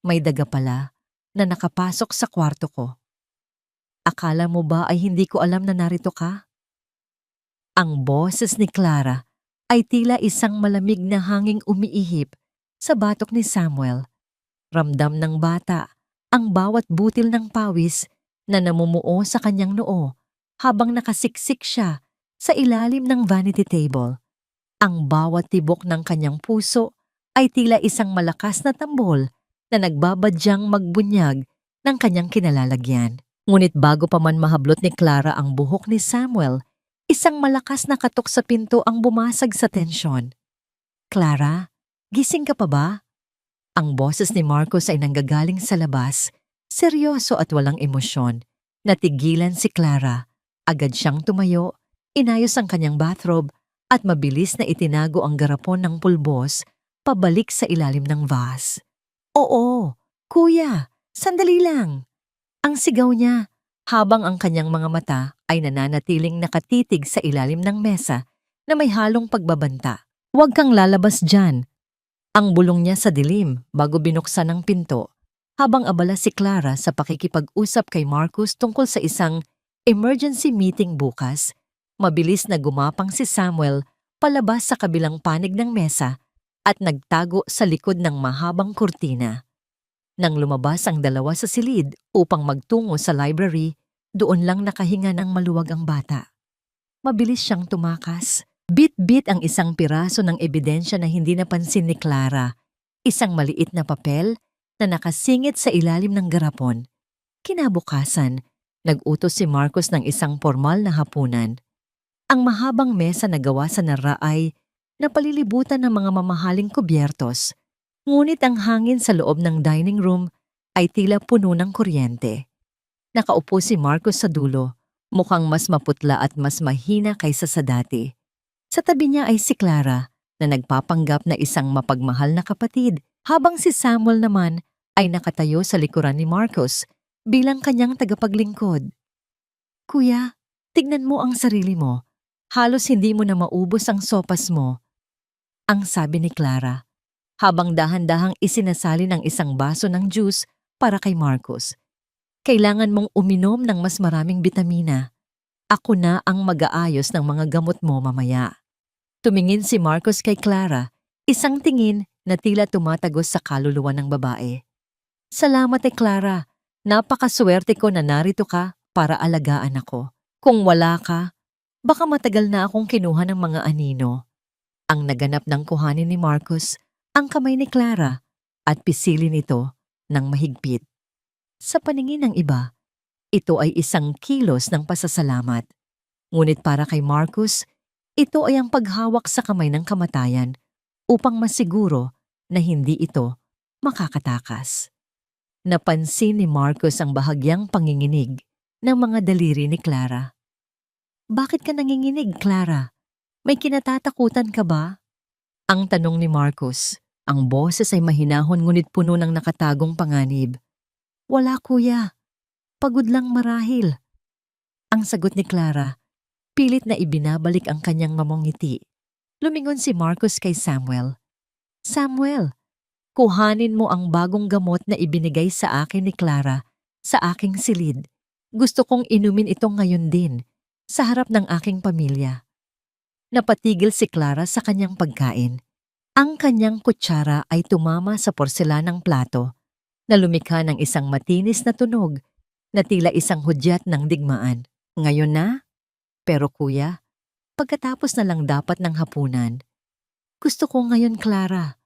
May daga pala na nakapasok sa kwarto ko. Akala mo ba ay hindi ko alam na narito ka? Ang boses ni Clara ay tila isang malamig na hanging umiihip sa batok ni Samuel. Ramdam ng bata ang bawat butil ng pawis na namumuo sa kanyang noo habang nakasiksik siya sa ilalim ng vanity table. Ang bawat tibok ng kanyang puso ay tila isang malakas na tambol na nagbabadyang magbunyag ng kanyang kinalalagyan. Ngunit bago pa man mahablot ni Clara ang buhok ni Samuel, isang malakas na katok sa pinto ang bumasag sa tensyon. Clara, gising ka pa ba? Ang boses ni Marcos ay nanggagaling sa labas, seryoso at walang emosyon. Natigilan si Clara. Agad siyang tumayo, inayos ang kanyang bathrobe at mabilis na itinago ang garapon ng pulbos pabalik sa ilalim ng vase. Oo, kuya, sandali lang. Ang sigaw niya habang ang kanyang mga mata ay nananatiling nakatitig sa ilalim ng mesa na may halong pagbabanta. Huwag kang lalabas dyan. Ang bulong niya sa dilim bago binuksan ang pinto habang abala si Clara sa pakikipag-usap kay Marcus tungkol sa isang emergency meeting bukas. Mabilis na gumapang si Samuel palabas sa kabilang panig ng mesa at nagtago sa likod ng mahabang kurtina. Nang lumabas ang dalawa sa silid upang magtungo sa library, doon lang nakahinga ng maluwag ang bata. Mabilis siyang tumakas. Bit-bit ang isang piraso ng ebidensya na hindi napansin ni Clara. Isang maliit na papel na nakasingit sa ilalim ng garapon. Kinabukasan, nag-utos si Marcos ng isang formal na hapunan. Ang mahabang mesa na gawa sa nara ay napalilibutan ng mga mamahaling kubyertos. Ngunit ang hangin sa loob ng dining room ay tila puno ng kuryente. Nakaupo si Marcos sa dulo, mukhang mas maputla at mas mahina kaysa sa dati. Sa tabi niya ay si Clara na nagpapanggap na isang mapagmahal na kapatid, habang si Samuel naman ay nakatayo sa likuran ni Marcos bilang kanyang tagapaglingkod. Kuya, tignan mo ang sarili mo. Halos hindi mo na maubos ang sopas mo, ang sabi ni Clara, habang dahan-dahang isinasali ng isang baso ng juice para kay Marcos. Kailangan mong uminom ng mas maraming bitamina. Ako na ang mag-aayos ng mga gamot mo mamaya. Tumingin si Marcos kay Clara, isang tingin na tila tumatagos sa kaluluwa ng babae. Salamat Clara. Napakaswerte ko na narito ka para alagaan ako. Kung wala ka, baka matagal na akong kinuha ng mga anino. Ang naganap ng kuhanin ni Marcos ang kamay ni Clara at pisilin ito ng mahigpit. Sa paningin ng iba, ito ay isang kilos ng pasasalamat. Ngunit para kay Marcos, ito ay ang paghawak sa kamay ng kamatayan upang masiguro na hindi ito makakatakas. Napansin ni Marcos ang bahagyang panginginig ng mga daliri ni Clara. Bakit ka nanginginig, Clara? May kinatatakutan ka ba? Ang tanong ni Marcos. Ang boses ay mahinahon ngunit puno ng nakatagong panganib. Wala kuya. Pagod lang marahil. Ang sagot ni Clara, pilit na ibinabalik ang kanyang mamongiti. Lumingon si Marcos kay Samuel. Samuel, kuhanin mo ang bagong gamot na ibinigay sa akin ni Clara sa aking silid. Gusto kong inumin ito ngayon din sa harap ng aking pamilya. Napatigil si Clara sa kanyang pagkain. Ang kanyang kutsara ay tumama sa porselanang plato na lumikha ng isang matinis na tunog na tila isang hudyat ng digmaan. Ngayon na? Pero kuya, pagkatapos na lang dapat ng hapunan. Gusto ko ngayon, Clara.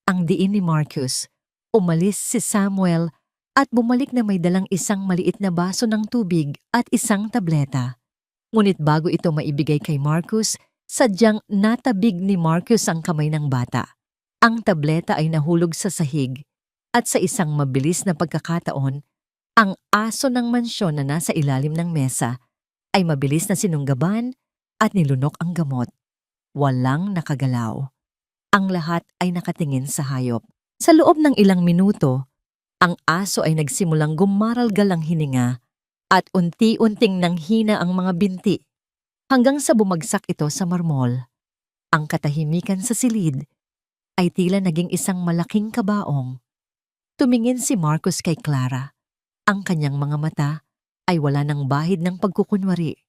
Ang diin ni Marcos. Umalis si Samuel at bumalik na may dalang isang maliit na baso ng tubig at isang tableta. Ngunit bago ito maibigay kay Marcos, sadyang natabig ni Marcos ang kamay ng bata. Ang tableta ay nahulog sa sahig at sa isang mabilis na pagkakataon, ang aso ng mansyon na nasa ilalim ng mesa ay mabilis na sinunggaban at nilunok ang gamot. Walang nakagalaw. Ang lahat ay nakatingin sa hayop. Sa loob ng ilang minuto, ang aso ay nagsimulang gumaralgal ang hininga at unti-unting nanghina ang mga binti hanggang sa bumagsak ito sa marmol. Ang katahimikan sa silid ay tila naging isang malaking kabaong. Tumingin si Marcos kay Clara. Ang kanyang mga mata ay wala ng bahid ng pagkukunwari.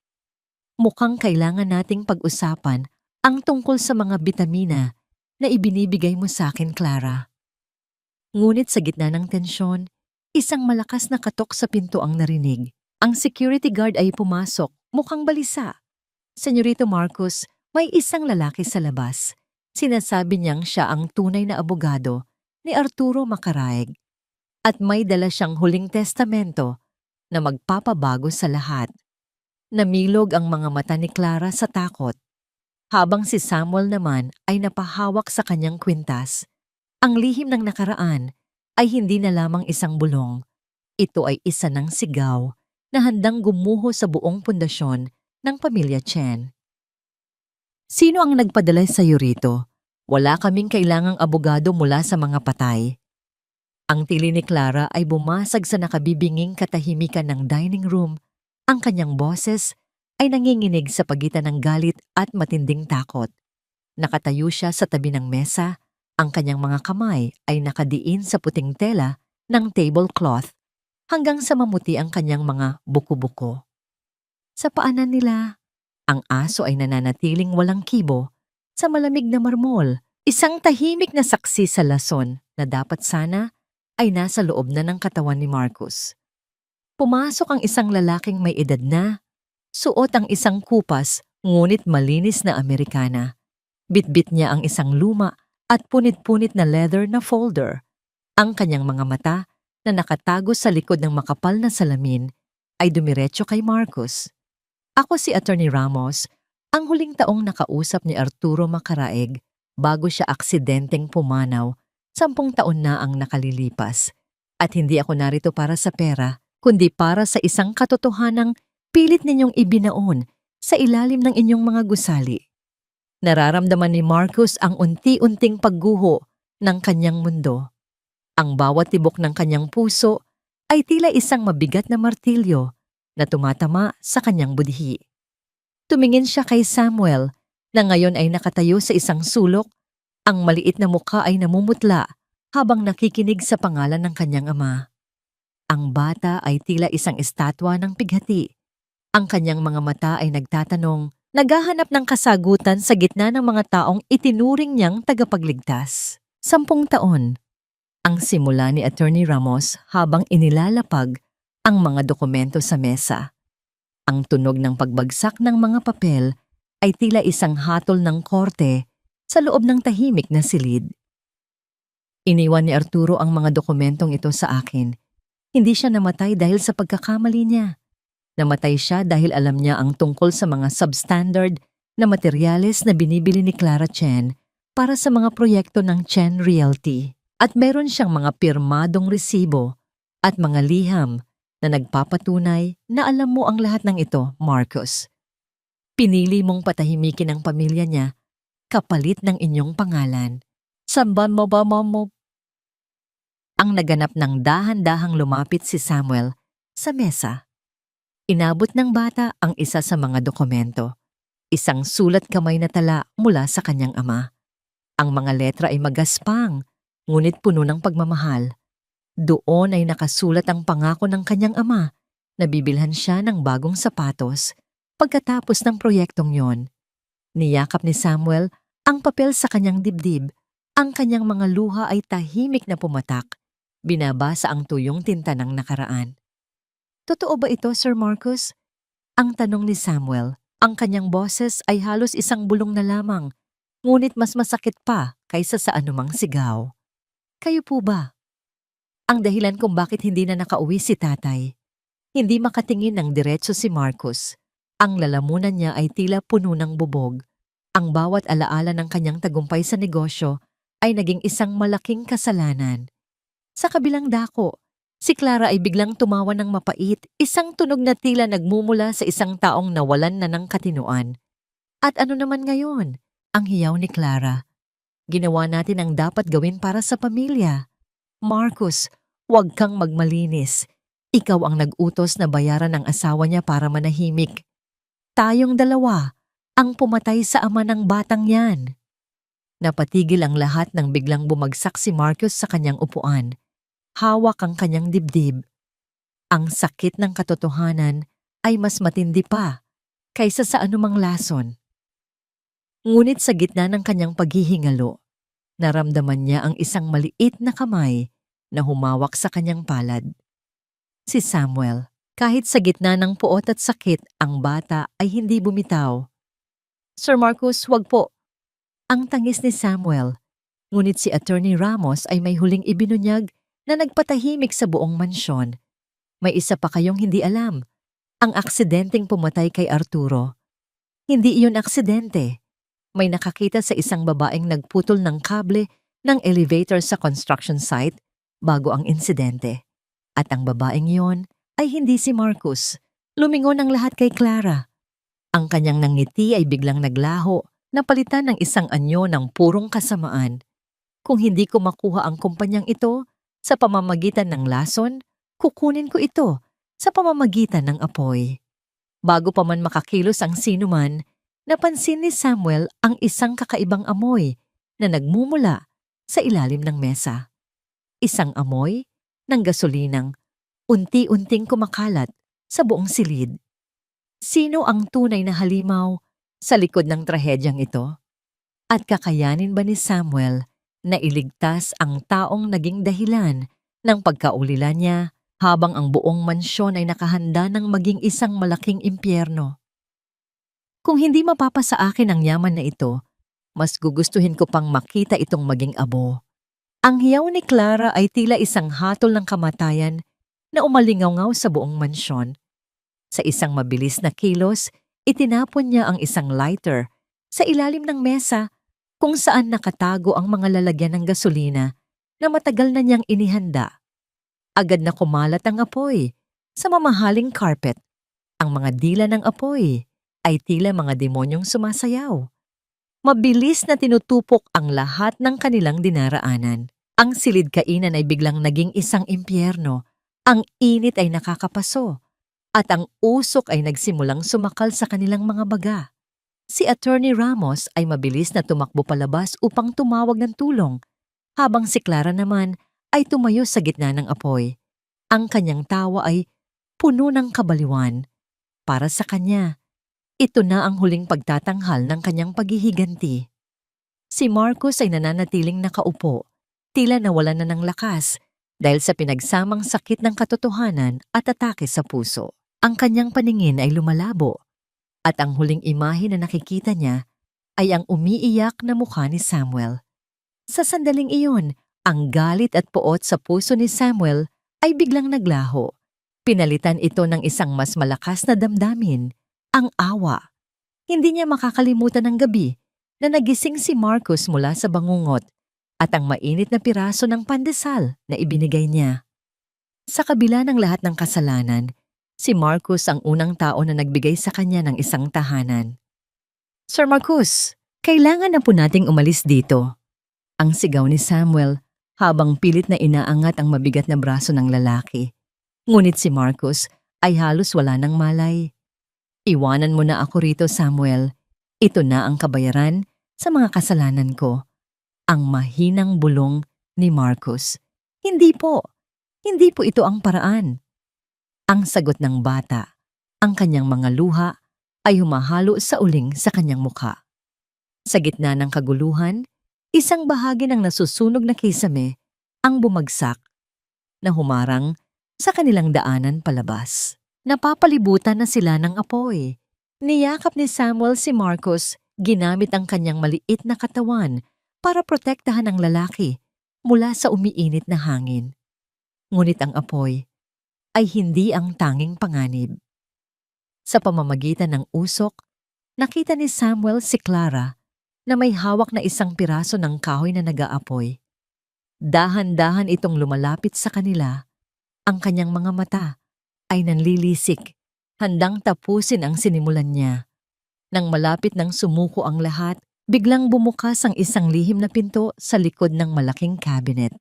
Mukhang kailangan nating pag-usapan ang tungkol sa mga bitamina na ibinibigay mo sa akin, Clara. Ngunit sa gitna ng tensyon, isang malakas na katok sa pinto ang narinig. Ang security guard ay pumasok, mukhang balisa. Senyorito Marcos, may isang lalaki sa labas. Sinasabi niyang siya ang tunay na abogado ni Arturo Macaraeg. At may dala siyang huling testamento na magpapabago sa lahat. Namilog ang mga mata ni Clara sa takot. Habang si Samuel naman ay napahawak sa kanyang kwintas. Ang lihim ng nakaraan ay hindi na lamang isang bulong. Ito ay isa ng sigaw na handang gumuho sa buong pundasyon ng pamilya Chen. Sino ang nagpadala sa iyo rito? Wala kaming kailangang abogado mula sa mga patay. Ang tili ni Clara ay bumasag sa nakabibinging katahimikan ng dining room. Ang kanyang boses ay nanginginig sa pagitan ng galit at matinding takot. Nakatayo siya sa tabi ng mesa, ang kanyang mga kamay ay nakadiin sa puting tela ng tablecloth hanggang sa mamuti ang kanyang mga buko-buko. Sa paanan nila, ang aso ay nananatiling walang kibo sa malamig na marmol, isang tahimik na saksi sa lason na dapat sana ay nasa loob na ng katawan ni Marcos. Pumasok ang isang lalaking may edad na, suot ang isang kupas ngunit malinis na Amerikana. Bitbit niya ang isang luma at punit-punit na leather na folder. Ang kanyang mga mata na nakatago sa likod ng makapal na salamin ay dumiretso kay Marcos. Ako si Attorney Ramos, ang huling taong nakausap ni Arturo Macaraeg bago siya aksidenteng pumanaw, 10 taon na ang nakalilipas. At hindi ako narito para sa pera, kundi para sa isang katotohanang pilit ninyong ibinaon sa ilalim ng inyong mga gusali. Nararamdaman ni Marcos ang unti-unting pagguho ng kanyang mundo. Ang bawat tibok ng kanyang puso ay tila isang mabigat na martilyo na tumatama sa kanyang budhi. Tumingin siya kay Samuel na ngayon ay nakatayo sa isang sulok, ang maliit na mukha ay namumutla habang nakikinig sa pangalan ng kanyang ama. Ang bata ay tila isang estatwa ng pighati. Ang kanyang mga mata ay nagtatanong, naghahanap ng kasagutan sa gitna ng mga taong itinuring niyang tagapagligtas. 10 taon. Ang simula ni Attorney Ramos habang inilalapag ang mga dokumento sa mesa. Ang tunog ng pagbagsak ng mga papel ay tila isang hatol ng korte sa loob ng tahimik na silid. Iniwan ni Arturo ang mga dokumentong ito sa akin. Hindi siya namatay dahil sa pagkakamali niya. Namatay siya dahil alam niya ang tungkol sa mga substandard na materyales na binibili ni Clara Chen para sa mga proyekto ng Chen Realty. At meron siyang mga pirmadong resibo at mga liham na nagpapatunay na alam mo ang lahat ng ito, Marcos. Pinili mong patahimikin ang pamilya niya kapalit ng inyong pangalan. Samban mo ba mo? Ang naganap ng dahan-dahang lumapit si Samuel sa mesa. Inabot ng bata ang isa sa mga dokumento. Isang sulat kamay na tala mula sa kanyang ama. Ang mga letra ay magaspang, ngunit puno ng pagmamahal. Doon ay nakasulat ang pangako ng kanyang ama na bibilhan siya ng bagong sapatos pagkatapos ng proyektong yon. Niyakap ni Samuel ang papel sa kanyang dibdib. Ang kanyang mga luha ay tahimik na pumatak. Binabasa ang tuyong tinta ng nakaraan. Totoo ba ito, Sir Marcos? Ang tanong ni Samuel. Ang kanyang boses ay halos isang bulong na lamang, ngunit mas masakit pa kaysa sa anumang sigaw. Kayo po ba? Ang dahilan kung bakit hindi na nakauwi si tatay. Hindi makatingin ng diretso si Marcos. Ang lalamunan niya ay tila puno ng bubog. Ang bawat alaala ng kanyang tagumpay sa negosyo ay naging isang malaking kasalanan. Sa kabilang dako, si Clara ay biglang tumawa ng mapait, isang tunog na tila nagmumula sa isang taong nawalan na ng katinuan. At ano naman ngayon? Ang hiyaw ni Clara. Ginawa natin ang dapat gawin para sa pamilya. Marcos, huwag kang magmalinis. Ikaw ang nag-utos na bayaran ng asawa niya para manahimik. Tayong dalawa ang pumatay sa ama ng batang yan. Napatigil ang lahat nang biglang bumagsak si Marcos sa kanyang upuan. Hawak ang kanyang dibdib. Ang sakit ng katotohanan ay mas matindi pa kaysa sa anumang lason. Ngunit sa gitna ng kanyang paghihingalo, naramdaman niya ang isang maliit na kamay na humawak sa kanyang palad. Si Samuel, kahit sa gitna ng puot at sakit, ang bata ay hindi bumitaw. Sir Marcos, wag po. Ang tangis ni Samuel, ngunit si Attorney Ramos ay may huling ibinunyag na nagpatahimik sa buong mansyon. May isa pa kayong hindi alam, ang aksidenteng pumatay kay Arturo. Hindi iyon aksidente. May nakakita sa isang babaeng nagputol ng kable ng elevator sa construction site bago ang insidente. At ang babaeng yon ay hindi si Marcos. Lumingon ang lahat kay Clara. Ang kanyang nangiti ay biglang naglaho, napalitan ng isang anyo ng purong kasamaan. Kung hindi ko makuha ang kumpanyang ito sa pamamagitan ng lason, kukunin ko ito sa pamamagitan ng apoy. Bago pa man makakilos ang sinuman, napansin ni Samuel ang isang kakaibang amoy na nagmumula sa ilalim ng mesa. Isang amoy ng gasolinang unti-unting kumakalat sa buong silid. Sino ang tunay na halimaw sa likod ng trahedyang ito? At kakayanin ba ni Samuel na iligtas ang taong naging dahilan ng pagkaulila niya habang ang buong mansyon ay nakahanda ng maging isang malaking impyerno? Kung hindi mapapa sa akin ang yaman na ito, mas gugustuhin ko pang makita itong maging abo. Ang hiyaw ni Clara ay tila isang hatol ng kamatayan na umalingaw-ngaw sa buong mansyon. Sa isang mabilis na kilos, itinapon niya ang isang lighter sa ilalim ng mesa kung saan nakatago ang mga lalagyan ng gasolina na matagal na niyang inihanda. Agad na kumalat ang apoy sa mamahaling carpet. Ang mga dila ng apoy ay tila mga demonyong sumasayaw. Mabilis na tinutupok ang lahat ng kanilang dinaraanan. Ang silid kainan ay biglang naging isang impyerno Ang init ay nakakapaso at ang usok ay nagsimulang sumakal sa kanilang mga baga. Si Attorney Ramos ay mabilis na tumakbo palabas upang tumawag ng tulong, habang si Clara naman ay tumayo sa gitna ng apoy. Ang kanyang tawa ay puno ng kabaliwan. Para sa kanya, ito na ang huling pagtatanghal ng kanyang paghihiganti. Si Marcos ay nananatiling nakaupo, tila nawalan na ng lakas dahil sa pinagsamang sakit ng katotohanan at atake sa puso. Ang kanyang paningin ay lumalabo at ang huling imahe na nakikita niya ay ang umiiyak na mukha ni Samuel. Sa sandaling iyon, ang galit at poot sa puso ni Samuel ay biglang naglaho. Pinalitan ito ng isang mas malakas na damdamin, ang awa. Hindi niya makakalimutan ang gabi na nagising si Marcos mula sa bangungot at ang mainit na piraso ng pandesal na ibinigay niya. Sa kabila ng lahat ng kasalanan, si Marcos ang unang tao na nagbigay sa kanya ng isang tahanan. "Sir Marcos, kailangan na po nating umalis dito." Ang sigaw ni Samuel habang pilit na inaangat ang mabigat na braso ng lalaki. Ngunit si Marcos ay halos wala ng malay. "Iwanan mo na ako rito, Samuel. Ito na ang kabayaran sa mga kasalanan ko." Ang mahinang bulong ni Marcos. Hindi po ito ang paraan." Ang sagot ng bata, ang kanyang mga luha ay humahalo sa uling sa kanyang mukha. Sa gitna ng kaguluhan, isang bahagi ng nasusunog na kisame ang bumagsak na humarang sa kanilang daanan palabas. Napapalibutan na sila ng apoy. Niyakap ni Samuel si Marcos ginamit ang kanyang maliit na katawan para protektahan ang lalaki mula sa umiinit na hangin. Ngunit ang apoy ay hindi ang tanging panganib. Sa pamamagitan ng usok, nakita ni Samuel si Clara na may hawak na isang piraso ng kahoy na nag-aapoy. Dahan-dahan itong lumalapit sa kanila. Ang kanyang mga mata ay nanlilisik, handang tapusin ang sinimulan niya. Nang malapit ng sumuko ang lahat, biglang bumukas ang isang lihim na pinto sa likod ng malaking cabinet.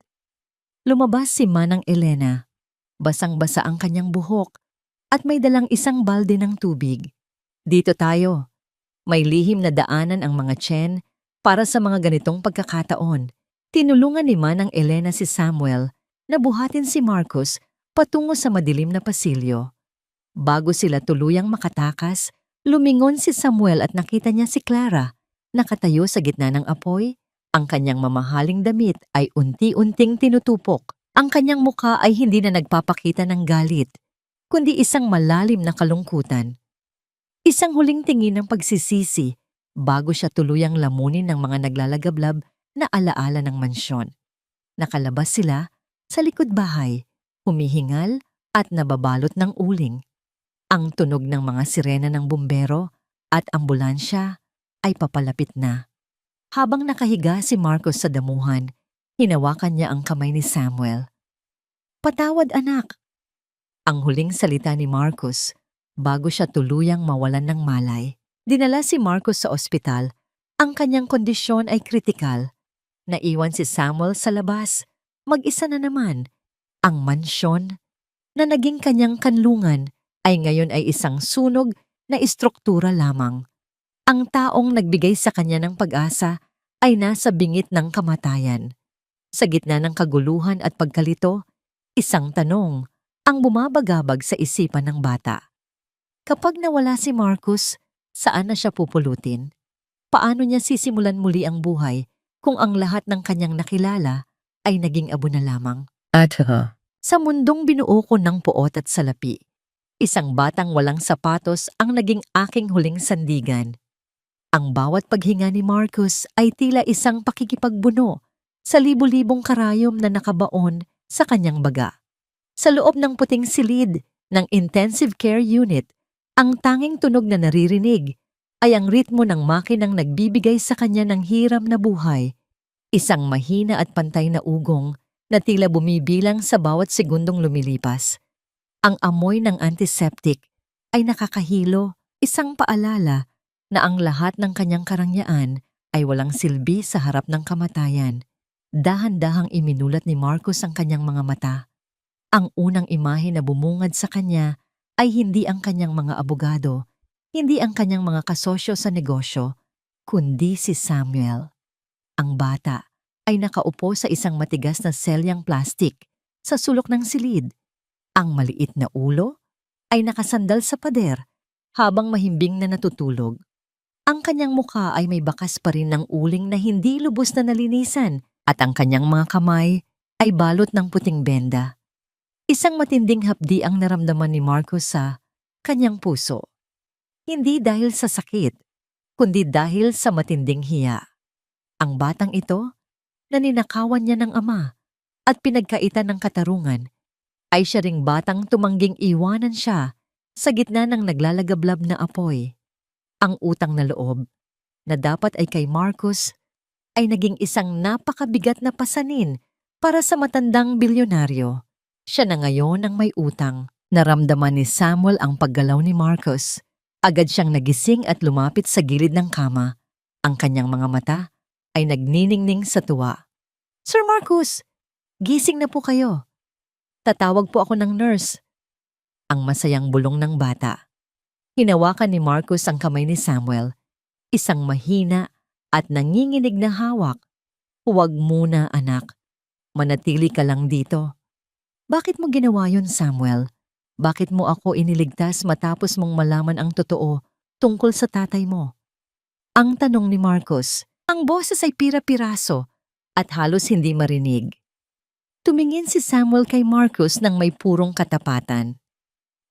Lumabas si Manang Elena. Basang-basa ang kanyang buhok at may dalang isang balde ng tubig. "Dito tayo." May lihim na daanan ang mga tiyen para sa mga ganitong pagkakataon. Tinulungan ni Manang Elena si Samuel na buhatin si Marcos patungo sa madilim na pasilyo. Bago sila tuluyang makatakas, lumingon si Samuel at nakita niya si Clara, nakatayo sa gitna ng apoy. Ang kanyang mamahaling damit ay unti-unting tinutupok. Ang kanyang mukha ay hindi na nagpapakita ng galit, kundi isang malalim na kalungkutan. Isang huling tingin ng pagsisisi bago siya tuluyang lamunin ng mga naglalagablab na alaala ng mansyon. Nakalabas sila sa likod bahay, humihingal at nababalot ng uling. Ang tunog ng mga sirena ng bumbero at ambulansya ay papalapit na. Habang nakahiga si Marcos sa damuhan, hinawakan niya ang kamay ni Samuel. "Patawad, anak." Ang huling salita ni Marcos bago siya tuluyang mawalan ng malay. Dinala si Marcos sa ospital. Ang kanyang kondisyon ay kritikal. Naiwan si Samuel sa labas. Mag-isa na naman. Ang mansyon na naging kanyang kanlungan ay ngayon ay isang sunog na istruktura lamang. Ang taong nagbigay sa kanya ng pag-asa ay nasa bingit ng kamatayan. Sa gitna ng kaguluhan at pagkalito, isang tanong ang bumabagabag sa isipan ng bata. Kapag nawala si Marcos, saan na siya pupulutin? Paano niya sisimulan muli ang buhay kung ang lahat ng kanyang nakilala ay naging abo na lamang? Sa mundong binuo ko ng puot at salapi, isang batang walang sapatos ang naging aking huling sandigan. Ang bawat paghinga ni Marcos ay tila isang pakikipagbuno sa libu-libong karayom na nakabaon sa kanyang baga. Sa loob ng puting silid ng intensive care unit, ang tanging tunog na naririnig ay ang ritmo ng makinang nagbibigay sa kanya ng hiram na buhay, isang mahina at pantay na ugong na tila bumibilang sa bawat segundong lumilipas. Ang amoy ng antiseptic ay nakakahilo, isang paalala na ang lahat ng kanyang karangyaan ay walang silbi sa harap ng kamatayan. Dahan-dahang iminulat ni Marcos ang kanyang mga mata. Ang unang imahe na bumungad sa kanya ay hindi ang kanyang mga abogado, hindi ang kanyang mga kasosyo sa negosyo, kundi si Samuel. Ang bata ay nakaupo sa isang matigas na selyang plastik sa sulok ng silid. Ang maliit na ulo ay nakasandal sa pader habang mahimbing na natutulog. Ang kanyang mukha ay may bakas pa rin ng uling na hindi lubos na nalinisan at ang kanyang mga kamay ay balot ng puting benda. Isang matinding hapdi ang naramdaman ni Marcos sa kanyang puso. Hindi dahil sa sakit, kundi dahil sa matinding hiya. Ang batang ito, na ninakawan niya ng ama at pinagkaitan ng katarungan, ay siya ring batang tumangging iwanan siya sa gitna ng naglalagablab na apoy. Ang utang na loob na dapat ay kay Marcos ay naging isang napakabigat na pasanin para sa matandang bilyonaryo. Siya na ngayon ang may utang. Naramdaman ni Samuel ang paggalaw ni Marcos. Agad siyang nagising at lumapit sa gilid ng kama. Ang kanyang mga mata ay nagniningning sa tuwa. Sir Marcos, gising na po kayo. Tatawag po ako ng nurse. Ang masayang bulong ng bata. Hinawakan ni Marcos ang kamay ni Samuel. Isang mahina at nanginginig na hawak. Huwag muna, anak. Manatili ka lang dito. Bakit mo ginawa yun, Samuel? Bakit mo ako iniligtas matapos mong malaman ang totoo tungkol sa tatay mo? Ang tanong ni Marcos. Ang boses ay pira-piraso at halos hindi marinig. Tumingin si Samuel kay Marcos nang may purong katapatan.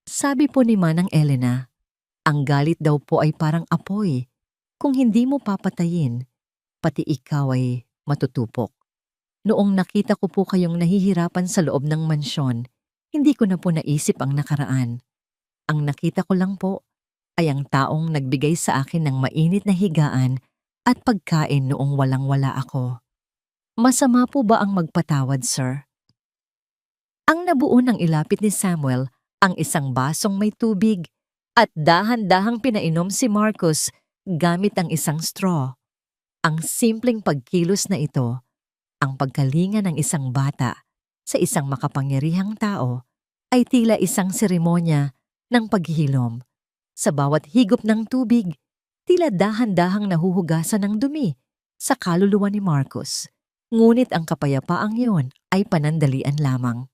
Sabi po ni Manang Elena, ang galit daw po ay parang apoy. Kung hindi mo papatayin, pati ikaw ay matutupok. Noong nakita ko po kayong nahihirapan sa loob ng mansyon, hindi ko na po naisip ang nakaraan. Ang nakita ko lang po ay ang taong nagbigay sa akin ng mainit na higaan at pagkain noong walang-wala ako. Masama po ba ang magpatawad, sir? Ang nabuo ng ilapit ni Samuel ang isang basong may tubig at dahan-dahang pinainom si Marcos gamit ang isang straw. Ang simpleng pagkilos na ito, ang pagkalinga ng isang bata sa isang makapangyarihang tao, ay tila isang seremonya ng paghihilom. Sa bawat higop ng tubig, tila dahan-dahang nahuhugasan ng dumi sa kaluluwa ni Marcos. Ngunit ang kapayapaang iyon ay panandalian lamang.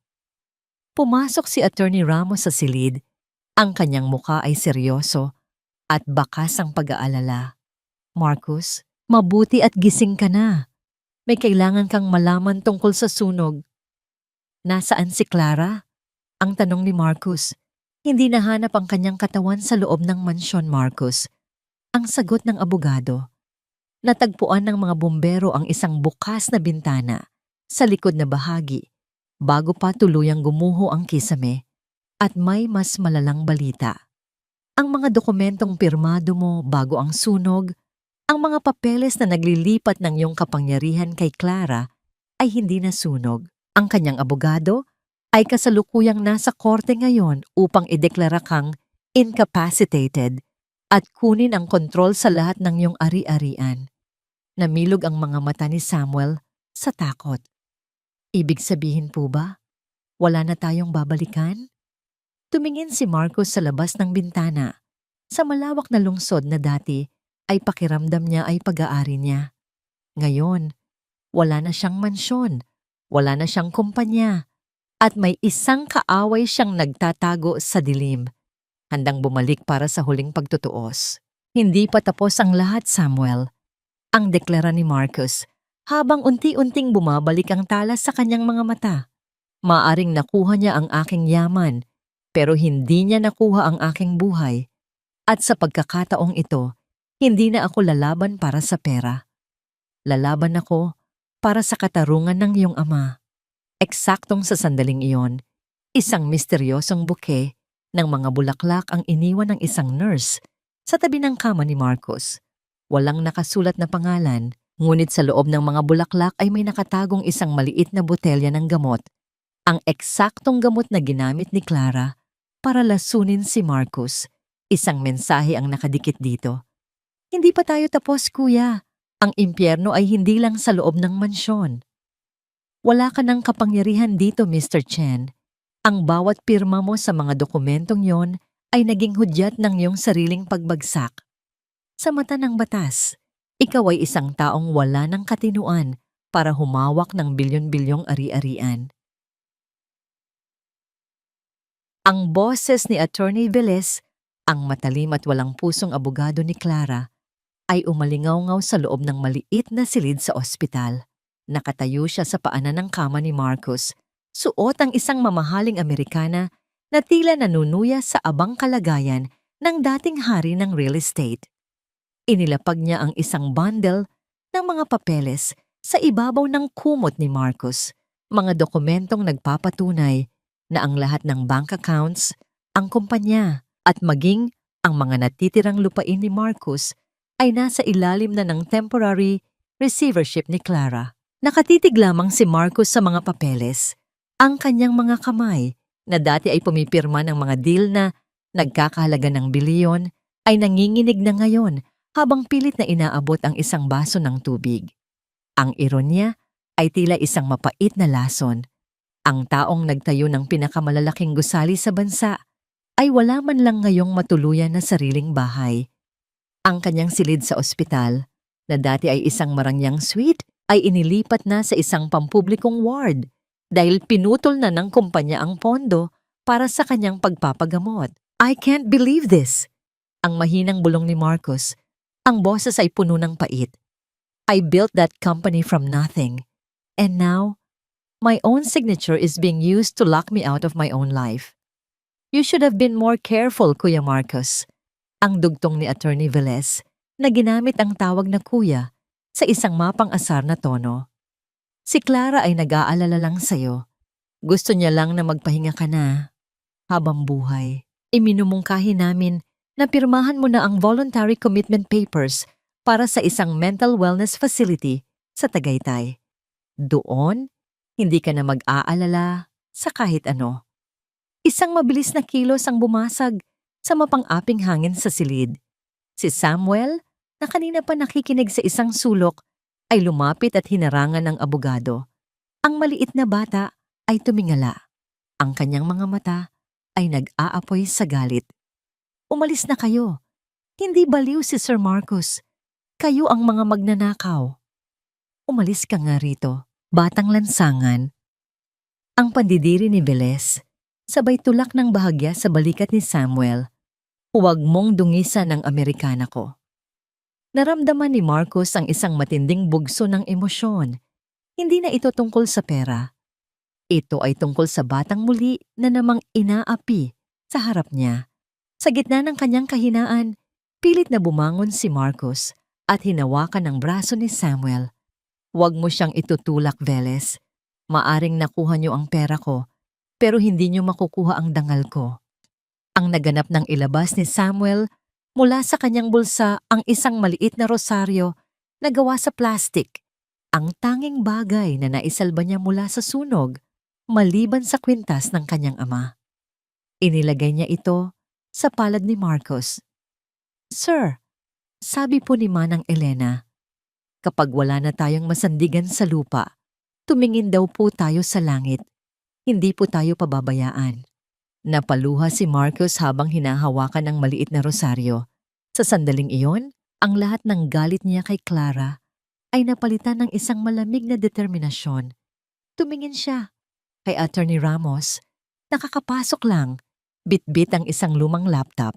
Pumasok si Attorney Ramos sa silid. Ang kanyang muka ay seryoso at bakas ang pag-aalala. Marcos, mabuti at gising ka na. May kailangan kang malaman tungkol sa sunog. Nasaan si Clara? Ang tanong ni Marcos. Hindi nahanap ang kanyang katawan sa loob ng mansyon, Marcos. Ang sagot ng abogado. Natagpuan ng mga bumbero ang isang bukas na bintana sa likod na bahagi bago pa tuluyang gumuho ang kisame. At may mas malalang balita. Ang mga dokumentong pirmado mo bago ang sunog, ang mga papeles na naglilipat ng iyong kapangyarihan kay Clara ay hindi nasunog. Ang kanyang abogado ay kasalukuyang nasa korte ngayon upang ideklara kang incapacitated at kunin ang kontrol sa lahat ng iyong ari-arian. Namilog ang mga mata ni Samuel sa takot. Ibig sabihin po ba, wala na tayong babalikan? Tumingin si Marcos sa labas ng bintana. Sa malawak na lungsod na dati ay pakiramdam niya ay pag-aari niya. Ngayon, wala na siyang mansyon, wala na siyang kumpanya, at may isang kaaway siyang nagtatago sa dilim, handang bumalik para sa huling pagtutuos. Hindi pa tapos ang lahat, Samuel. Ang deklara ni Marcos, habang unti-unting bumabalik ang talas sa kanyang mga mata. Maaring nakuha niya ang aking yaman, pero hindi niya nakuha ang aking buhay. At sa pagkakataong ito, hindi na ako lalaban para sa pera. Lalaban ako para sa katarungan ng iyong ama. Eksaktong sa sandaling iyon, isang misteryosong buke ng mga bulaklak ang iniwan ng isang nurse sa tabi ng kama ni Marcos. Walang nakasulat na pangalan, ngunit sa loob ng mga bulaklak ay may nakatagong isang maliit na botelya ng gamot. Ang eksaktong gamot na ginamit ni Clara para lasunin si Marcos. Isang mensahe ang nakadikit dito. Hindi pa tayo tapos, kuya. Ang impyerno ay hindi lang sa loob ng mansyon. Wala ka ng kapangyarihan dito, Mr. Chen. Ang bawat pirma mo sa mga dokumentong yon ay naging hudyat ng iyong sariling pagbagsak. Sa mata ng batas, ikaw ay isang taong wala ng katinuan para humawak ng bilyon-bilyong ari-arian. Ang boses ni Attorney Velez, ang matalim at walang pusong abogado ni Clara, ay umalingaw-ngaw sa loob ng maliit na silid sa ospital. Nakatayo siya sa paanan ng kama ni Marcos, suot ang isang mamahaling Amerikana na tila nanunuya sa abang kalagayan ng dating hari ng real estate. Inilapag niya ang isang bundle ng mga papeles sa ibabaw ng kumot ni Marcos, mga dokumentong nagpapatunay na ang lahat ng bank accounts, ang kumpanya at maging ang mga natitirang lupain ni Marcos ay nasa ilalim na ng temporary receivership ni Clara. Nakatitig lamang si Marcos sa mga papeles. Ang kanyang mga kamay, na dati ay pumipirma ng mga deal na nagkakahalaga ng bilyon, ay nanginginig na ngayon habang pilit na inaabot ang isang baso ng tubig. Ang ironya ay tila isang mapait na lason. Ang taong nagtayo ng pinakamalalaking gusali sa bansa ay wala man lang ngayong matuluyan na sariling bahay. Ang kanyang silid sa ospital, na dati ay isang marangyang suite, ay inilipat na sa isang pampublikong ward dahil pinutol na ng kumpanya ang pondo para sa kanyang pagpapagamot. I can't believe this! Ang mahinang bulong ni Marcos, ang boses ay puno ng pait. I built that company from nothing, and now, my own signature is being used to lock me out of my own life. You should have been more careful, Kuya Marcos. Ang dugtong ni Attorney Velez na ginamit ang tawag na kuya sa isang mapang-asar na tono. Si Clara ay nag-aalala lang sa'yo. Gusto niya lang na magpahinga ka na. Habang buhay, iminumungkahi namin na pirmahan mo na ang voluntary commitment papers para sa isang mental wellness facility sa Tagaytay. Doon, hindi ka na mag-aalala sa kahit ano. Isang mabilis na kilos ang bumasag sa mapang-aping hangin sa silid. Si Samuel, na kanina pa nakikinig sa isang sulok, ay lumapit at hinarangan ng abogado. Ang maliit na bata ay tumingala. Ang kanyang mga mata ay nag-aapoy sa galit. Umalis na kayo. Hindi baliw si Sir Marcos. Kayo ang mga magnanakaw. Umalis ka nga rito, batang lansangan. Ang pandidiri ni Velez, sabay tulak ng bahagya sa balikat ni Samuel. Huwag mong dungisan ng Amerikana ko. Naramdaman ni Marcos ang isang matinding bugso ng emosyon. Hindi na ito tungkol sa pera. Ito ay tungkol sa batang muli na namang inaapi sa harap niya. Sa gitna ng kanyang kahinaan, pilit na bumangon si Marcos at hinawakan ang braso ni Samuel. Huwag mo siyang itutulak, Velez. Maaring nakuha niyo ang pera ko, pero hindi niyo makukuha ang dangal ko. Ang naganap ng ilabas ni Samuel mula sa kanyang bulsa ang isang maliit na rosaryo na gawa sa plastik. Ang tanging bagay na naisalba niya mula sa sunog, maliban sa kwintas ng kanyang ama. Inilagay niya ito sa palad ni Marcos. Sir, sabi po ni Manang Elena, kapag wala na tayong masandigan sa lupa, tumingin daw po tayo sa langit. Hindi po tayo pababayaan. Napaluha si Marcos habang hinahawakan ang maliit na rosaryo. Sa sandaling iyon, ang lahat ng galit niya kay Clara ay napalitan ng isang malamig na determinasyon. Tumingin siya kay Attorney Ramos. Nakakapasok lang, bit-bit ang isang lumang laptop.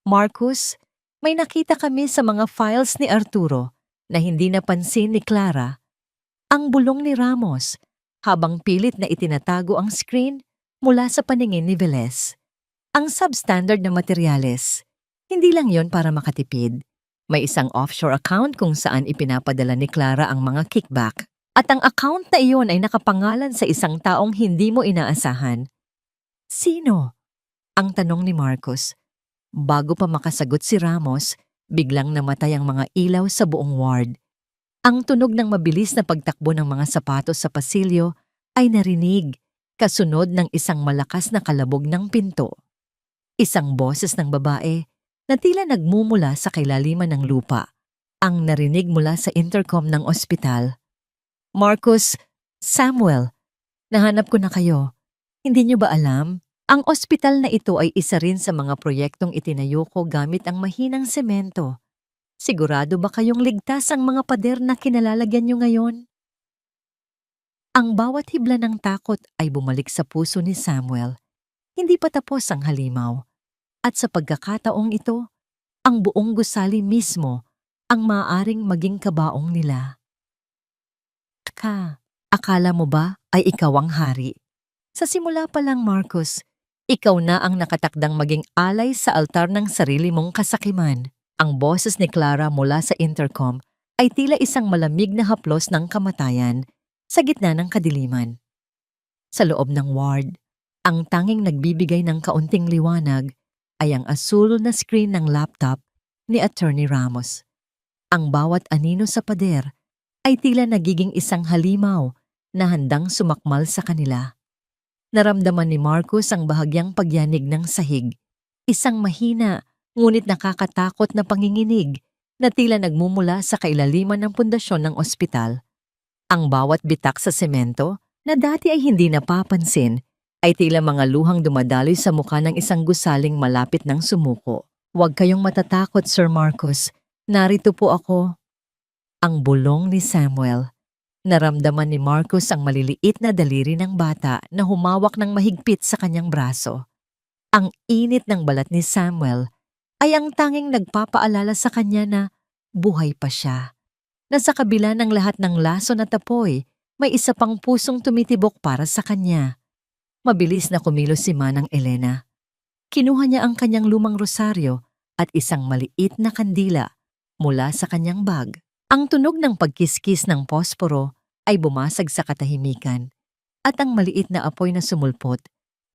Marcos, may nakita kami sa mga files ni Arturo na hindi napansin ni Clara. Ang bulong ni Ramos habang pilit na itinatago ang screen mula sa paningin ni Velez. Ang substandard na materyales, hindi lang yon para makatipid. May isang offshore account kung saan ipinapadala ni Clara ang mga kickback. At ang account na iyon ay nakapangalan sa isang taong hindi mo inaasahan. Sino? Ang tanong ni Marcos. Bago pa makasagot si Ramos, biglang namatay ang mga ilaw sa buong ward. Ang tunog ng mabilis na pagtakbo ng mga sapatos sa pasilyo ay narinig, kasunod ng isang malakas na kalabog ng pinto. Isang boses ng babae na tila nagmumula sa kailaliman ng lupa ang narinig mula sa intercom ng ospital. Marcos, Samuel, nahanap ko na kayo. Hindi niyo ba alam? Ang ospital na ito ay isa rin sa mga proyektong itinayo ko gamit ang mahinang semento. Sigurado ba kayong ligtas ang mga pader na kinalalagyan niyo ngayon? Ang bawat hibla ng takot ay bumalik sa puso ni Samuel. Hindi pa tapos ang halimaw. At sa pagkakataong ito, ang buong gusali mismo ang maaaring maging kabaong nila. Akala mo ba ay ikaw ang hari? Sa simula pa lang, Marcus, ikaw na ang nakatakdang maging alay sa altar ng sarili mong kasakiman. Ang boses ni Clara mula sa intercom ay tila isang malamig na haplos ng kamatayan sa gitna ng kadiliman. Sa loob ng ward, ang tanging nagbibigay ng kaunting liwanag ay ang asul na screen ng laptop ni Attorney Ramos. Ang bawat anino sa pader ay tila nagiging isang halimaw na handang sumakmal sa kanila. Naramdaman ni Marcus ang bahagyang pagyanig ng sahig, isang mahina ngunit nakakatakot na panginginig na tila nagmumula sa kailaliman ng pundasyon ng ospital. Ang bawat bitak sa semento na dati ay hindi napapansin ay tila mga luhang dumadaloy sa mukha ng isang gusaling malapit ng sumuko. "Huwag kayong matatakot, Sir Marcus. Narito po ako." Ang bulong ni Samuel. Naramdaman ni Marcus ang maliliit na daliri ng bata na humawak ng mahigpit sa kanyang braso. Ang init ng balat ni Samuel ay ang tanging nagpapaalala sa kanya na buhay pa siya. Na sa kabila ng lahat ng lason at apoy, may isa pang pusong tumitibok para sa kanya. Mabilis na kumilos si Manang Elena. Kinuha niya ang kanyang lumang rosaryo at isang maliit na kandila mula sa kanyang bag. Ang tunog ng pagkiskis ng posporo ay bumasag sa katahimikan at ang maliit na apoy na sumulpot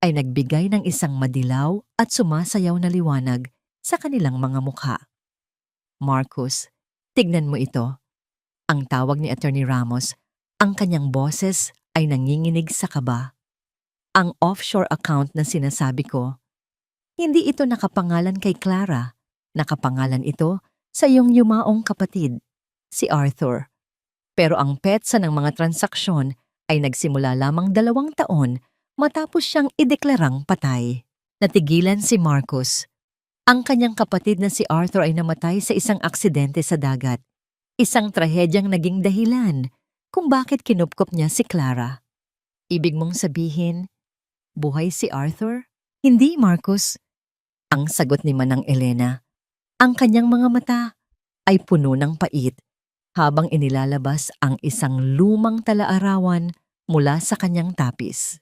ay nagbigay ng isang madilaw at sumasayaw na liwanag sa kanilang mga mukha. "Marcus, tignan mo ito." Ang tawag ni Attorney Ramos, ang kanyang boses ay nanginginig sa kaba. "Ang offshore account na sinasabi ko, hindi ito nakapangalan kay Clara. Nakapangalan ito sa iyong yumaong kapatid, si Arthur. Pero ang petsa ng mga transaksyon ay nagsimula lamang 2 taon matapos siyang ideklarang patay." Natigilan si Marcus. Ang kanyang kapatid na si Arthur ay namatay sa isang aksidente sa dagat. Isang trahedyang naging dahilan kung bakit kinupkop niya si Clara. "Ibig mong sabihin, buhay si Arthur?" "Hindi, Marcus." Ang sagot ni Manang Elena. Ang kanyang mga mata ay puno ng pait habang inilalabas ang isang lumang talaarawan mula sa kanyang tapis.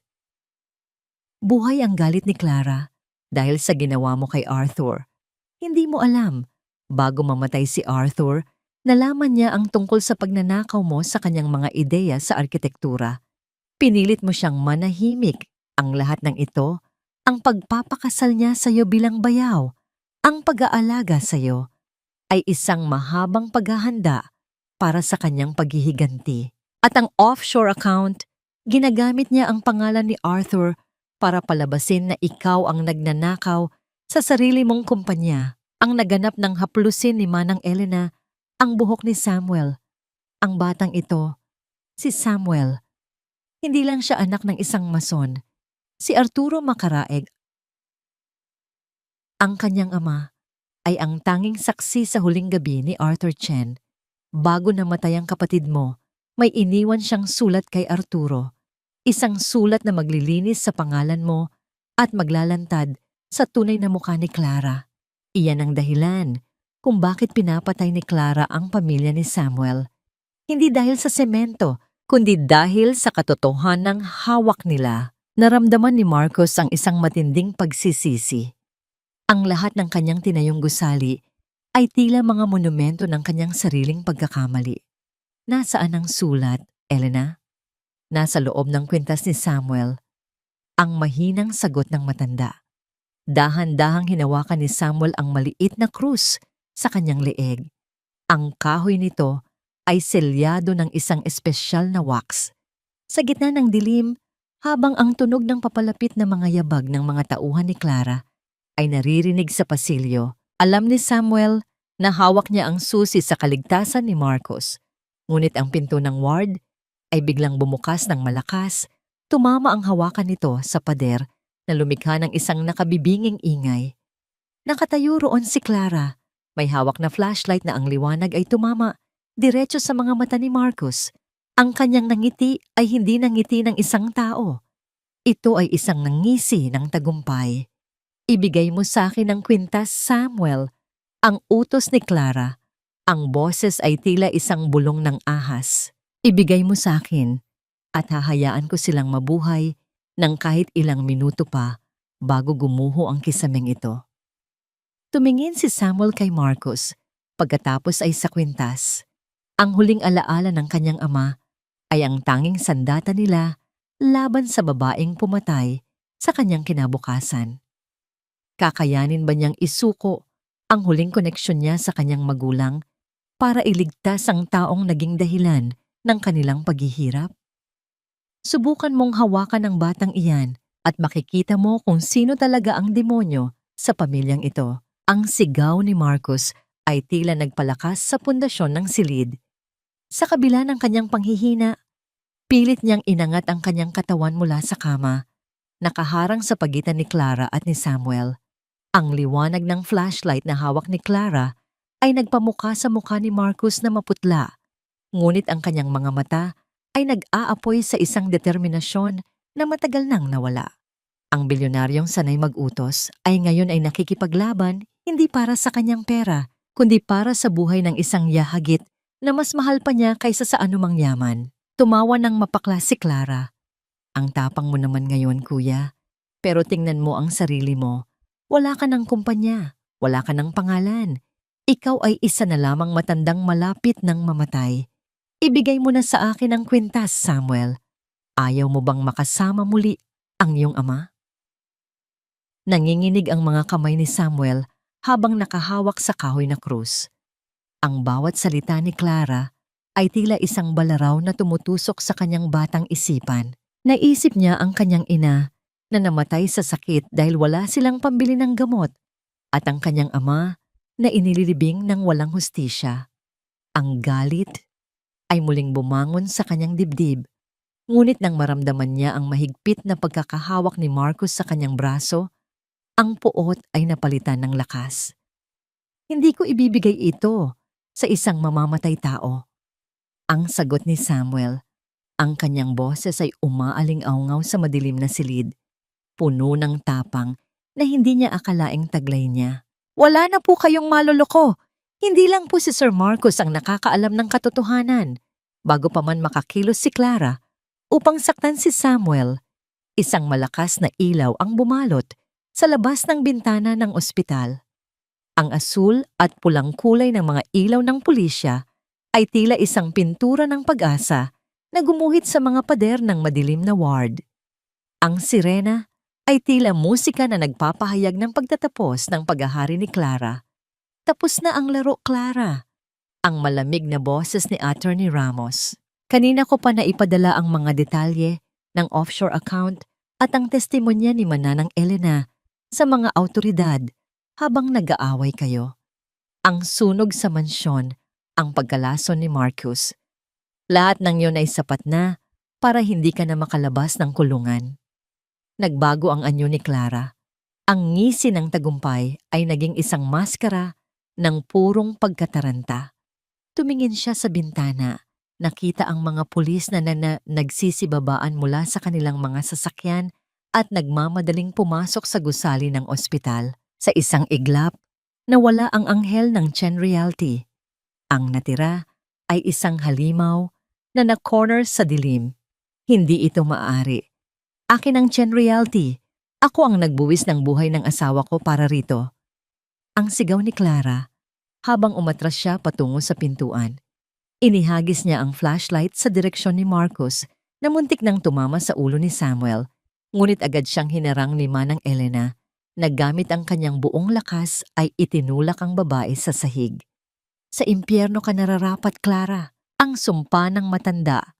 "Buhay ang galit ni Clara dahil sa ginawa mo kay Arthur. Hindi mo alam, bago mamatay si Arthur, nalaman niya ang tungkol sa pagnanakaw mo sa kanyang mga ideya sa arkitektura. Pinilit mo siyang manahimik. Ang lahat ng ito, ang pagpapakasal niya sa iyo bilang bayaw, ang pag-aalaga sa iyo, ay isang mahabang paghahanda para sa kanyang paghihiganti. At ang offshore account, ginagamit niya ang pangalan ni Arthur para palabasin na ikaw ang nagnanakaw sa sarili mong kumpanya." Ang naganap ng haplusin ni Manang Elena ang buhok ni Samuel. Ang batang ito, si Samuel, hindi lang siya anak ng isang mason. Si Arturo Macaraeg, ang kanyang ama, ay ang tanging saksi sa huling gabi ni Arthur Chen. Bago namatay ang kapatid mo, may iniwan siyang sulat kay Arturo. Isang sulat na maglilinis sa pangalan mo at maglalantad sa tunay na mukha ni Clara. Iyan ang dahilan kung bakit pinapatay ni Clara ang pamilya ni Samuel. Hindi dahil sa semento, kundi dahil sa katotohanang hawak nila. Naramdaman ni Marcos ang isang matinding pagsisisi. Ang lahat ng kanyang tinayong gusali ay tila mga monumento ng kanyang sariling pagkakamali. "Nasaan ang sulat, Elena?" "Nasa loob ng kwintas ni Samuel." Ang mahinang sagot ng matanda. Dahan-dahang hinawakan ni Samuel ang maliit na krus sa kanyang leeg. Ang kahoy nito ay selyado ng isang espesyal na wax. Sa gitna ng dilim, habang ang tunog ng papalapit na mga yabag ng mga tauhan ni Clara ay naririnig sa pasilyo, alam ni Samuel na hawak niya ang susi sa kaligtasan ni Marcos. Ngunit ang pinto ng ward ay biglang bumukas ng malakas Tumama ang hawakan nito sa pader na lumikha ng isang nakabibinging ingay. Nakatayo roon si Clara. May hawak na flashlight na ang liwanag ay tumama diretso sa mga mata ni Marcus. Ang kanyang nangiti ay hindi nangiti ng isang tao. Ito ay isang nangisi ng tagumpay. Ibigay mo sa akin ang kwintas, Samuel. Ang utos ni Clara. Ang boses ay tila isang bulong ng ahas. Ibigay mo sa akin at hahayaan ko silang mabuhay ng kahit ilang minuto pa bago gumuho ang kisameng ito. Tumingin si Samuel kay Marcus pagkatapos ay sa kwintas. Ang huling alaala ng kanyang ama ay ang tanging sandata nila laban sa babaeng pumatay sa kanyang kinabukasan. Kakayanin ba niyang isuko ang huling koneksyon niya sa kanyang magulang para iligtas ang taong naging dahilan ng kanilang paghihirap? Subukan mong hawakan ang batang iyan at makikita mo kung sino talaga ang demonyo sa pamilyang ito. Ang sigaw ni Marcus ay tila nagpalakas sa pundasyon ng silid. Sa kabila ng kanyang panghihina, pilit niyang inangat ang kanyang katawan mula sa kama, nakaharang sa pagitan ni Clara at ni Samuel. Ang liwanag ng flashlight na hawak ni Clara ay nagpamukha sa mukha ni Marcus na maputla, ngunit ang kanyang mga mata ay nag-aapoy sa isang determinasyon na matagal nang nawala. Ang bilyonaryong sanay mag-utos ay ngayon ay nakikipaglaban hindi para sa kanyang pera, kundi para sa buhay ng isang yahagit na mas mahal pa niya kaysa sa anumang yaman. Tumawa ng mapakla si Clara. Ang tapang mo naman ngayon, kuya. Pero tingnan mo ang sarili mo. Wala ka ng kumpanya, wala ka ng pangalan. Ikaw ay isa na lamang matandang malapit ng mamatay. Ibigay mo na sa akin ang kwintas, Samuel. Ayaw mo bang makasama muli ang iyong ama? Nanginginig ang mga kamay ni Samuel habang nakahawak sa kahoy na krus. Ang bawat salita ni Clara ay tila isang balaraw na tumutusok sa kanyang batang isipan. Naisip niya ang kanyang ina na namatay sa sakit dahil wala silang pambili ng gamot at ang kanyang ama na inililibing ng walang hustisya. Ang galit ay muling bumangon sa kanyang dibdib, ngunit nang maramdaman niya ang mahigpit na pagkakahawak ni Marcus sa kanyang braso, ang puot ay napalitan ng lakas. Hindi ko ibibigay ito sa isang mamamatay tao. Ang sagot ni Samuel, ang kanyang boses ay umaaling-aungaw sa madilim na silid, puno ng tapang na hindi niya akalaing taglay niya. Wala na po kayong maloloko. Hindi lang po si Sir Marcus ang nakakaalam ng katotohanan. Bago pa man makakilos si Clara upang saktan si Samuel, isang malakas na ilaw ang bumalot sa labas ng bintana ng ospital. Ang asul at pulang kulay ng mga ilaw ng pulisya ay tila isang pintura ng pag-asa na gumuhit sa mga pader ng madilim na ward. Ang sirena ay tila musika na nagpapahayag ng pagtatapos ng paghahari ni Clara. Tapos na ang laro, Clara. Ang malamig na boses ni Attorney Ramos. Kanina ko pa naipadala ang mga detalye ng offshore account at ang testimonya ni Mananang Elena sa mga awtoridad habang nag-aaway kayo. Ang sunog sa mansyon, ang pagkalason ni Marcus. Lahat ng yun ay sapat na para hindi ka na makalabas ng kulungan. Nagbago ang anyo ni Clara. Ang ngisi ng tagumpay ay naging isang maskara ng purong pagkataranta. Tumingin siya sa bintana. Nakita ang mga pulis na nagsisibabaan mula sa kanilang mga sasakyan at nagmamadaling pumasok sa gusali ng ospital. Sa isang iglap, nawala ang anghel ng Chen Realty. Ang natira ay isang halimaw na na-corner sa dilim. Hindi ito maaari. Akin ang Chen Realty. Ako ang nagbuwis ng buhay ng asawa ko para rito. Ang sigaw ni Clara habang umatras siya patungo sa pintuan. Inihagis niya ang flashlight sa direksyon ni Marcus na muntik nang tumama sa ulo ni Samuel, ngunit agad siyang hinarang ni Manang Elena na gamit ang kanyang buong lakas ay itinulak ang babae sa sahig. Sa impyerno ka nararapat, Clara, ang sumpa ng matanda.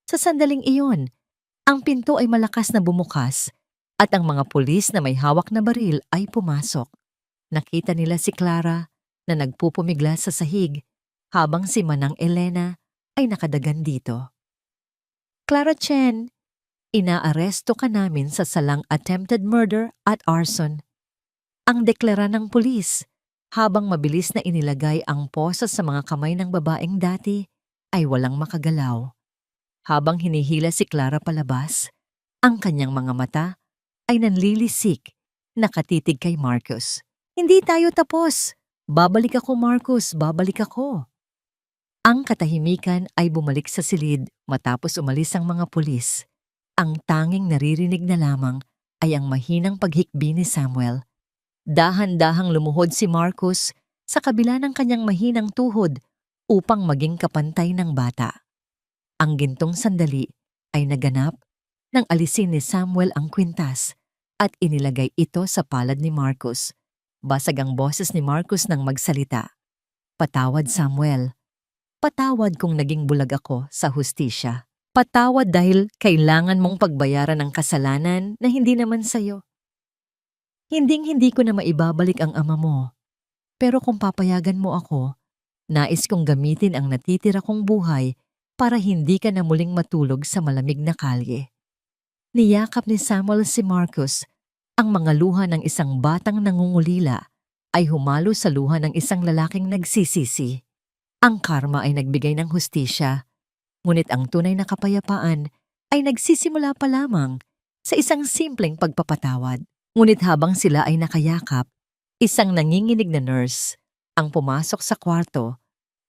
Sa sandaling iyon, ang pinto ay malakas na bumukas at ang mga pulis na may hawak na baril ay pumasok. Nakita nila si Clara na nagpupumigla sa sahig habang si Manang Elena ay nakadagan dito. Clara Chen, Inaaresto ka namin sa salang attempted murder at arson. Ang deklara ng pulis, habang mabilis na inilagay ang posa sa mga kamay ng babaeng dati, ay walang makagalaw. Habang hinihila si Clara palabas, ang kanyang mga mata ay nanlilisik, nakatitig kay Marcus. Hindi tayo tapos. Babalik ako, Marcus, babalik ako. Ang katahimikan ay bumalik sa silid matapos umalis ang mga pulis. Ang tanging naririnig na lamang ay ang mahinang paghikbi ni Samuel. Dahan-dahang lumuhod si Marcus sa kabila ng kanyang mahinang tuhod upang maging kapantay ng bata. Ang gintong sandali ay naganap nang alisin ni Samuel ang kwintas at inilagay ito sa palad ni Marcus. Basag ang boses ni Marcus nang magsalita. Patawad, Samuel. Patawad kung naging bulag ako sa hustisya. Patawad dahil kailangan mong pagbayaran ng kasalanan na hindi naman sa'yo. Hinding-hindi ko na maibabalik ang ama mo. Pero kung papayagan mo ako, nais kong gamitin ang natitira kong buhay para hindi ka na muling matulog sa malamig na kalye. Niyakap ni Samuel si Marcus. Ang mga luha ng isang batang nangungulila ay humalo sa luha ng isang lalaking nagsisisi. Ang karma ay nagbigay ng hustisya, ngunit ang tunay na kapayapaan ay nagsisimula pa lamang sa isang simpleng pagpapatawad. Ngunit habang sila ay nakayakap, isang nanginginig na nurse ang pumasok sa kwarto.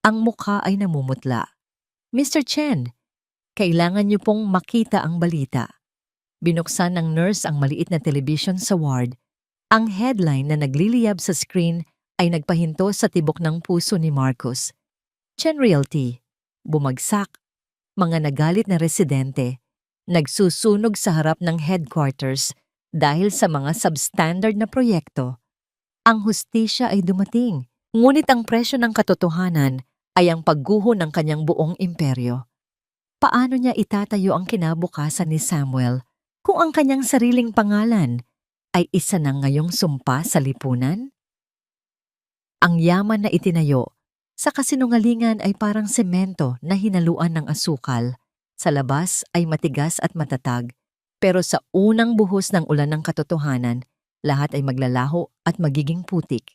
Ang mukha ay namumutla. Mr. Chen, kailangan niyo pong makita ang balita. Binuksan ng nurse ang maliit na television sa ward. Ang headline na nagliliyab sa screen ay nagpahinto sa tibok ng puso ni Marcus. Chen Realty, bumagsak, mga nagalit na residente, nagsusunog sa harap ng headquarters dahil sa mga substandard na proyekto. Ang hustisya ay dumating, ngunit ang presyo ng katotohanan ay ang pagguho ng kanyang buong imperyo. Paano niya itatayo ang kinabukasan ni Samuel kung ang kanyang sariling pangalan ay isa na ngayong sumpa sa lipunan? Ang yaman na itinayo sa kasinungalingan ay parang semento na hinaluan ng asukal. Sa labas ay matigas at matatag, pero sa unang buhos ng ulan ng katotohanan, lahat ay maglalaho at magiging putik.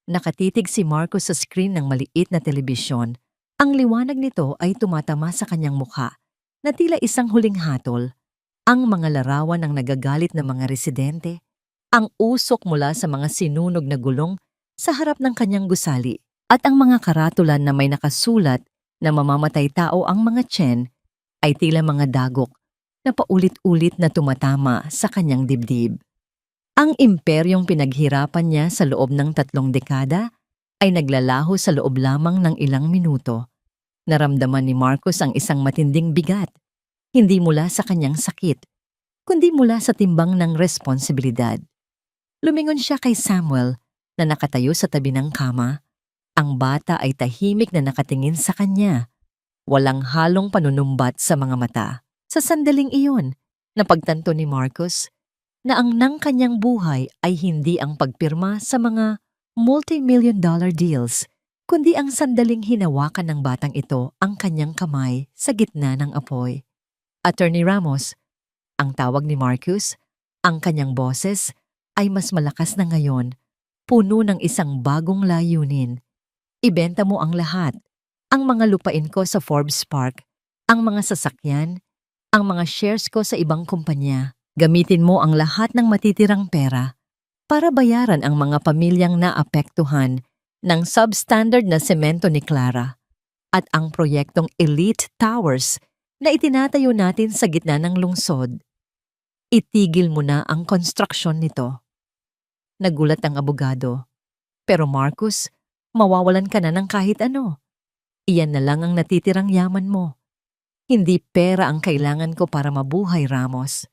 Nakatitig si Marcus sa screen ng maliit na telebisyon. Ang liwanag nito ay tumatama sa kanyang mukha, na tila isang huling hatol. Ang mga larawan ng nagagalit na mga residente, ang usok mula sa mga sinunog na gulong sa harap ng kanyang gusali, at ang mga karatulan na may nakasulat na mamamatay tao ang mga Chen ay tila mga dagok na paulit-ulit na tumatama sa kanyang dibdib. Ang imperyong pinaghirapan niya sa loob ng 3 dekada ay naglalaho sa loob lamang ng ilang minuto. Naramdaman ni Marcus ang isang matinding bigat, hindi mula sa kanyang sakit, kundi mula sa timbang ng responsibilidad. Lumingon siya kay Samuel na nakatayo sa tabi ng kama. Ang bata ay tahimik na nakatingin sa kanya, walang halong panunumbat sa mga mata. Sa sandaling iyon, napagtanto ni Marcus na ang nang kanyang buhay ay hindi ang pagpirma sa mga multi-million-dollar deals, kundi ang sandaling hinawakan ng batang ito ang kanyang kamay sa gitna ng apoy. Attorney Ramos, ang tawag ni Marcus, ang kanyang boses ay mas malakas na ngayon, puno ng isang bagong layunin. Ibenta mo ang lahat, ang mga lupain ko sa Forbes Park, ang mga sasakyan, ang mga shares ko sa ibang kumpanya. Gamitin mo ang lahat ng matitirang pera para bayaran ang mga pamilyang naapektuhan ng substandard na semento ni Clara at ang proyektong Elite Towers na itinatayo natin sa gitna ng lungsod. Itigil mo na ang konstruksyon nito. Nagulat ang abogado. Pero Marcus, mawawalan ka na ng kahit ano. Iyan na lang ang natitirang yaman mo. Hindi pera ang kailangan ko para mabuhay, Ramos.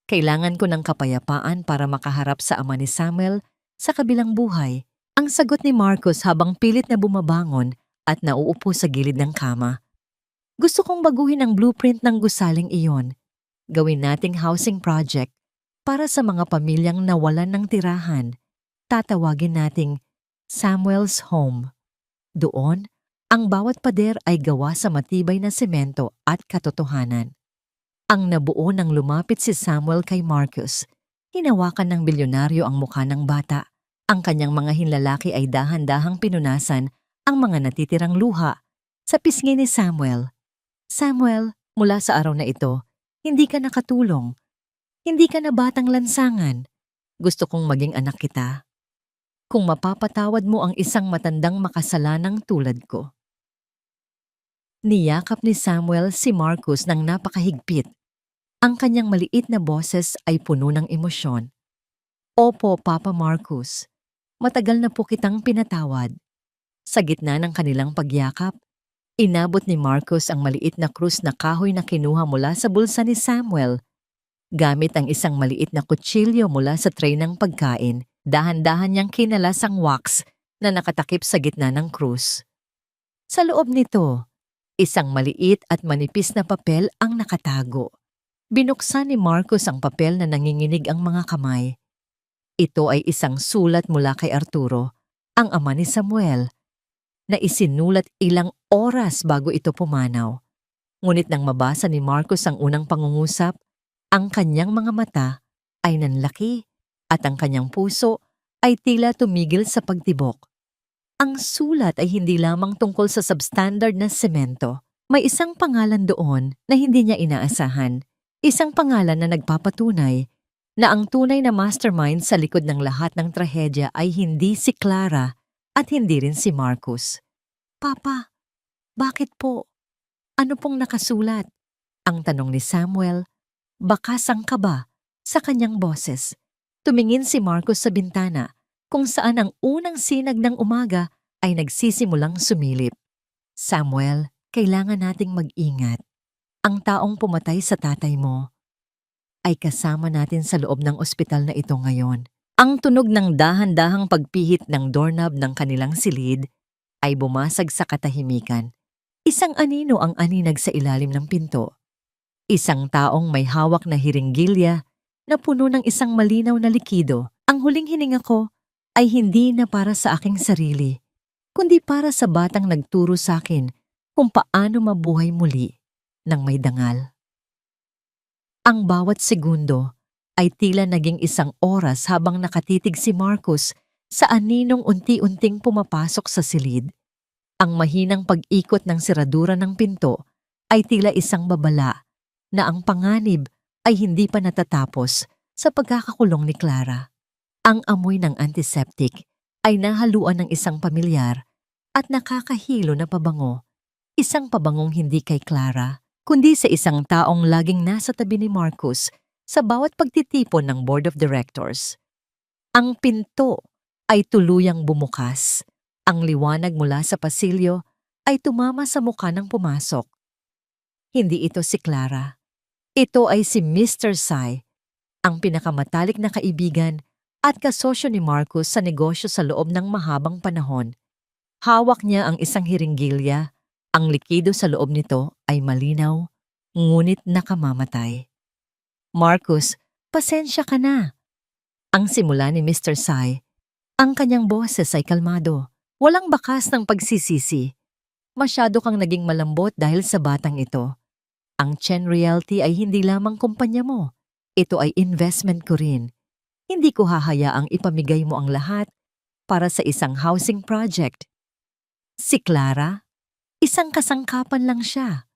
Kailangan ko ng kapayapaan para makaharap sa ama ni Samuel sa kabilang buhay. Ang sagot ni Marcus habang pilit na bumabangon at nauupo sa gilid ng kama. Gusto kong baguhin ang blueprint ng gusaling iyon. Gawin nating housing project para sa mga pamilyang nawalan ng tirahan. Tatawagin nating Samuel's Home. Doon, ang bawat pader ay gawa sa matibay na semento at katotohanan. Ang nabuo nang lumapit si Samuel kay Marcus. Hinawakan ng bilyonaryo ang mukha ng bata. Ang kanyang mga hinlalaki ay dahan-dahang pinunasan ang mga natitirang luha sa pisngi ni Samuel. Samuel, mula sa araw na ito, hindi ka nakatulong. Hindi ka na batang lansangan. Gusto kong maging anak kita. Kung mapapatawad mo ang isang matandang makasalanang tulad ko. Niyakap ni Samuel si Marcus ng napakahigpit. Ang kanyang maliit na boses ay puno ng emosyon. Opo, Papa Marcus. Matagal na po kitang pinatawad. Sa gitna ng kanilang pagyakap, inabot ni Marcus ang maliit na krus na kahoy na kinuha mula sa bulsa ni Samuel. Gamit ang isang maliit na kutsilyo mula sa tray ng pagkain, dahan-dahan niyang kinalas ang wax na nakatakip sa gitna ng krus. Sa loob nito, isang maliit at manipis na papel ang nakatago. Binuksan ni Marcus ang papel na nanginginig ang mga kamay. Ito ay isang sulat mula kay Arturo, ang ama ni Samuel, na isinulat ilang oras bago ito pumanaw. Ngunit nang mabasa ni Marcus ang unang pangungusap, ang kanyang mga mata ay nanlaki at ang kanyang puso ay tila tumigil sa pagtibok. Ang sulat ay hindi lamang tungkol sa substandard na semento. May isang pangalan doon na hindi niya inaasahan. Isang pangalan na nagpapatunay na ang tunay na mastermind sa likod ng lahat ng trahedya ay hindi si Clara at hindi rin si Marcus. Papa, bakit po? Ano pong nakasulat? Ang tanong ni Samuel, bakasang kaba sa kanyang boses. Tumingin si Marcus sa bintana kung saan ang unang sinag ng umaga ay nagsisimulang sumilip. Samuel, kailangan nating mag-ingat. Ang taong pumatay sa tatay mo ay kasama natin sa loob ng ospital na ito ngayon. Ang tunog ng dahan-dahang pagpihit ng doorknob ng kanilang silid ay bumasag sa katahimikan. Isang anino ang aninag sa ilalim ng pinto. Isang taong may hawak na hiringgilya na puno ng isang malinaw na likido. Ang huling hininga ko ay hindi na para sa aking sarili, kundi para sa batang nagturo sa akin kung paano mabuhay muli ng may dangal. Ang bawat segundo ay tila naging isang oras habang nakatitig si Marcus sa aninong unti-unting pumapasok sa silid. Ang mahinang pag-ikot ng siradura ng pinto ay tila isang babala na ang panganib ay hindi pa natatapos sa pagkakakulong ni Clara. Ang amoy ng antiseptic ay nahaluan ng isang pamilyar at nakakahilo na pabango. Isang pabangong hindi kay Clara, kundi sa isang taong laging nasa tabi ni Marcus sa bawat pagtitipon ng Board of Directors. Ang pinto ay tuluyang bumukas. Ang liwanag mula sa pasilyo ay tumama sa mukha ng pumasok. Hindi ito si Clara. Ito ay si Mr. Sai, ang pinakamatalik na kaibigan at kasosyo ni Marcus sa negosyo sa loob ng mahabang panahon. Hawak niya ang isang hiringgilya. Ang likido sa loob nito ay malinaw, ngunit nakamamatay. Marcus, pasensya ka na. Ang simula ni Mr. Sai, ang kanyang boses ay kalmado. Walang bakas ng pagsisisi. Masyado kang naging malambot dahil sa batang ito. Ang Chen Realty ay hindi lamang kumpanya mo. Ito ay investment ko rin. Hindi ko hahayaang ipamigay mo ang lahat para sa isang housing project. Si Clara, isang kasangkapan lang siya.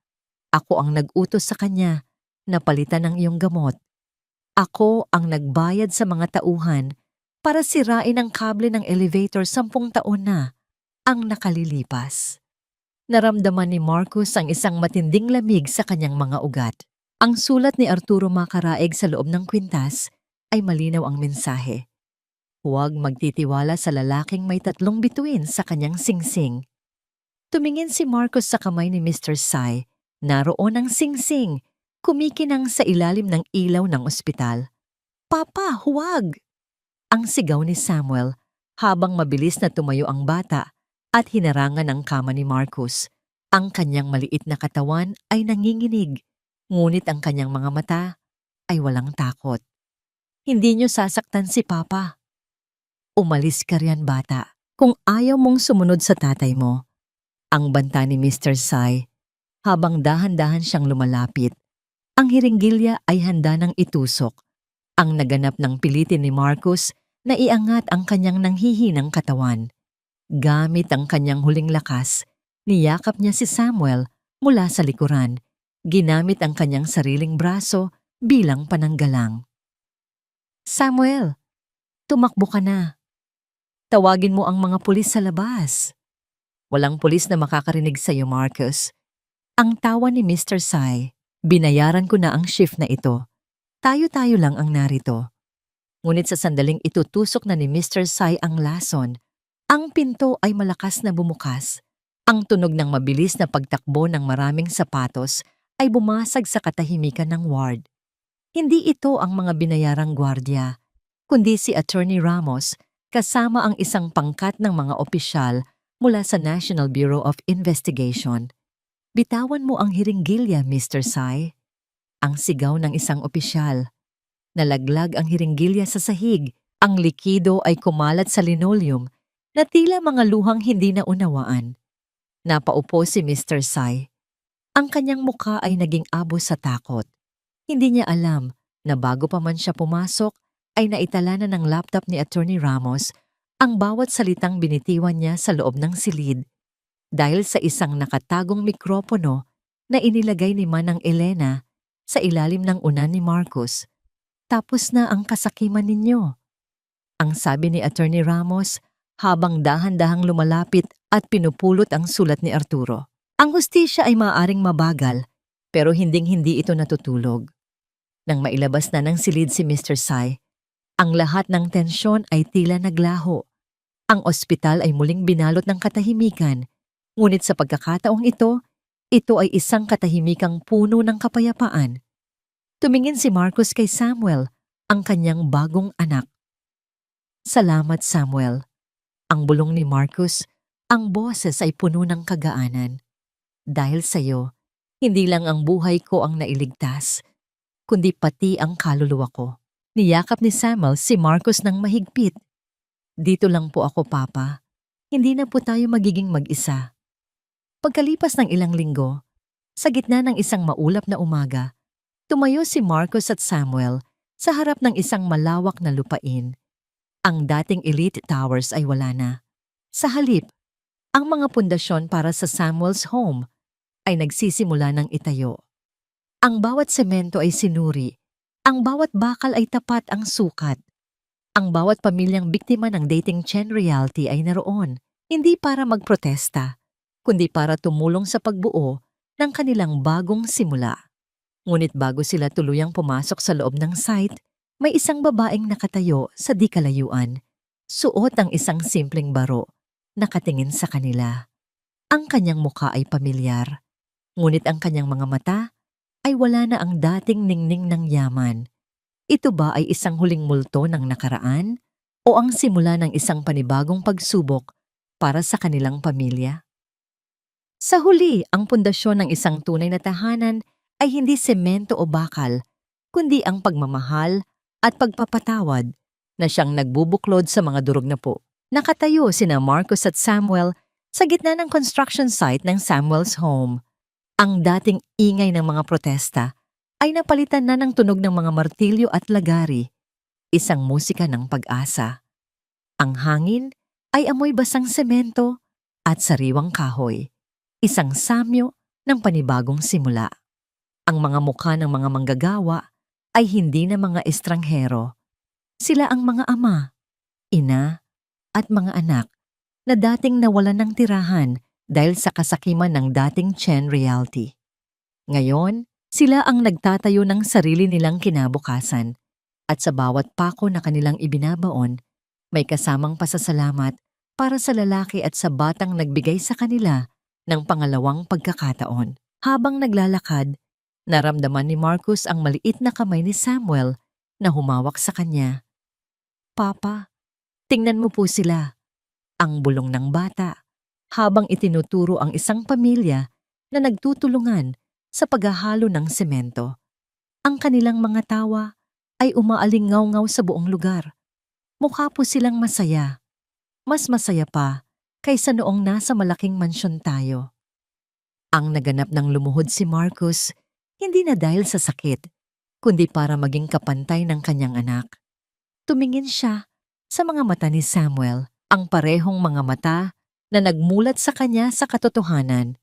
Ako ang nag-utos sa kanya na palitan ng iyong gamot. Ako ang nagbayad sa mga tauhan para sirain ang kable ng elevator 10 taon na ang nakalilipas. Naramdaman ni Marcus ang isang matinding lamig sa kanyang mga ugat. Ang sulat ni Arturo Macaraeg sa loob ng kwintas ay malinaw ang mensahe. Huwag magtitiwala sa lalaking may 3 bituin sa kanyang singsing. Tumingin si Marcus sa kamay ni Mr. Sai. Naroon ang singsing, kumikinang sa ilalim ng ilaw ng ospital. Papa, huwag! Ang sigaw ni Samuel habang mabilis na tumayo ang bata at hinarangan ang kama ni Marcus. Ang kanyang maliit na katawan ay nanginginig, ngunit ang kanyang mga mata ay walang takot. Hindi niyo sasaktan si Papa. Umalis ka riyan, bata, kung ayaw mong sumunod sa tatay mo. Ang banta ni Mr. Sai habang dahan-dahan siyang lumalapit. Ang hiringgilya ay handa ng itusok. Ang naganap ng pilitin ni Marcus na iangat ang kanyang nanghihinang katawan. Gamit ang kanyang huling lakas, niyakap niya si Samuel mula sa likuran, ginamit ang kanyang sariling braso bilang pananggalang. Samuel, tumakbo ka na. Tawagin mo ang mga pulis sa labas. Walang pulis na makakarinig sa iyo, Marcus. Ang tawa ni Mr. Sai, binayaran ko na ang shift na ito. Tayo-tayo lang ang narito. Ngunit sa sandaling itutusok na ni Mr. Sai ang lason, ang pinto ay malakas na bumukas. Ang tunog ng mabilis na pagtakbo ng maraming sapatos ay bumasag sa katahimikan ng ward. Hindi ito ang mga binayarang gwardya, kundi si Attorney Ramos kasama ang isang pangkat ng mga opisyal mula sa National Bureau of Investigation. Bitawan mo ang hiringgilya, Mr. Sai. Ang sigaw ng isang opisyal. Nalaglag ang hiringgilya sa sahig. Ang likido ay kumalat sa linoleum na tila mga luhang hindi na unawaan. Napaupo si Mr. Sai. Ang kanyang mukha ay naging abo sa takot. Hindi niya alam na bago pa man siya pumasok, ay naitala na ng laptop ni Attorney Ramos ang bawat salitang binitiwan niya sa loob ng silid dahil sa isang nakatagong mikropono na inilagay ni Manang Elena sa ilalim ng unan ni Marcus. Tapos na ang kasakiman ninyo. Ang sabi ni Attorney Ramos habang dahan-dahang lumalapit at pinupulot ang sulat ni Arturo. Ang hustisya ay maaaring mabagal pero hinding-hindi ito natutulog. Nang mailabas na ng silid si Mr. Sai, ang lahat ng tensyon ay tila naglaho. Ang ospital ay muling binalot ng katahimikan, ngunit sa pagkakataong ito ay isang katahimikang puno ng kapayapaan. Tumingin si Marcus kay Samuel, ang kanyang bagong anak. Salamat, Samuel. Ang bulong ni Marcus, ang boses ay puno ng kagaanan. Dahil sa iyo, hindi lang ang buhay ko ang nailigtas, kundi pati ang kaluluwa ko. Niyakap ni Samuel si Marcus ng mahigpit. Dito lang po ako, Papa. Hindi na po tayo magiging mag-isa. Pagkalipas ng ilang linggo, sa gitna ng isang maulap na umaga, tumayo si Marcus at Samuel sa harap ng isang malawak na lupain. Ang dating elite towers ay wala na. Sa halip, ang mga pundasyon para sa Samuel's home ay nagsisimula ng itayo. Ang bawat semento ay sinuri. Ang bawat bakal ay tapat ang sukat. Ang bawat pamilyang biktima ng dating chain reality ay naroon, hindi para magprotesta, kundi para tumulong sa pagbuo ng kanilang bagong simula. Ngunit bago sila tuluyang pumasok sa loob ng site, may isang babaeng nakatayo sa di kalayuan. Suot ang isang simpleng baro, nakatingin sa kanila. Ang kanyang mukha ay pamilyar, ngunit ang kanyang mga mata ay wala na ang dating ningning ng yaman. Ito ba ay isang huling multo ng nakaraan o ang simula ng isang panibagong pagsubok para sa kanilang pamilya? Sa huli, ang pundasyon ng isang tunay na tahanan ay hindi semento o bakal, kundi ang pagmamahal at pagpapatawad na siyang nagbubuklod sa mga durog na po. Nakatayo sina Marcus at Samuel sa gitna ng construction site ng Samuel's home. Ang dating ingay ng mga protesta ay napalitan na ng tunog ng mga martilyo at lagari, isang musika ng pag-asa. Ang hangin ay amoy basang semento at sariwang kahoy, isang samyo ng panibagong simula. Ang mga mukha ng mga manggagawa ay hindi na mga estranghero. Sila ang mga ama, ina, at mga anak na dating nawalan ng tirahan dahil sa kasakiman ng dating chain reality. Ngayon, sila ang nagtatayo ng sarili nilang kinabukasan at sa bawat pako na kanilang ibinabaon, may kasamang pasasalamat para sa lalaki at sa batang nagbigay sa kanila ng pangalawang pagkakataon. Habang naglalakad, naramdaman ni Marcus ang maliit na kamay ni Samuel na humawak sa kanya. Papa, tingnan mo po sila. Ang bulong ng bata habang itinuturo ang isang pamilya na nagtutulungan sa paghahalo ng semento. Ang kanilang mga tawa ay umaalingaw-ngaw sa buong lugar. Mukha po silang masaya. Mas masaya pa kaysa noong nasa malaking mansyon tayo. Ang naganap ng lumuhod si Marcus, Hindi na dahil sa sakit, kundi para maging kapantay ng kanyang anak. Tumingin siya sa mga mata ni Samuel, ang parehong mga mata na nagmulat sa kanya sa katotohanan.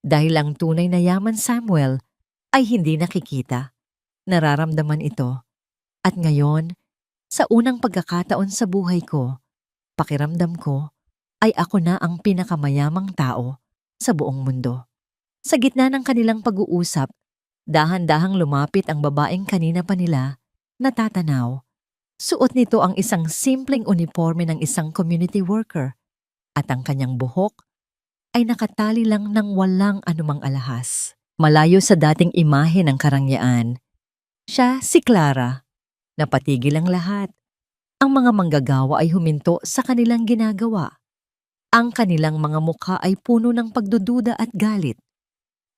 Dahil ang tunay na yaman Samuel ay hindi nakikita. Nararamdaman ito. At ngayon, sa unang pagkakataon sa buhay ko, pakiramdam ko ay ako na ang pinakamayamang tao sa buong mundo. Sa gitna ng kanilang pag-uusap, dahan-dahang lumapit ang babaeng kanina pa nila natatanaw. Suot nito ang isang simpleng uniforme ng isang community worker at ang kanyang buhok ay nakatali lang ng walang anumang alahas. Malayo sa dating imahe ng karangyaan, siya si Clara. Napatigil ang lahat. Ang mga manggagawa ay huminto sa kanilang ginagawa. Ang kanilang mga mukha ay puno ng pagdududa at galit.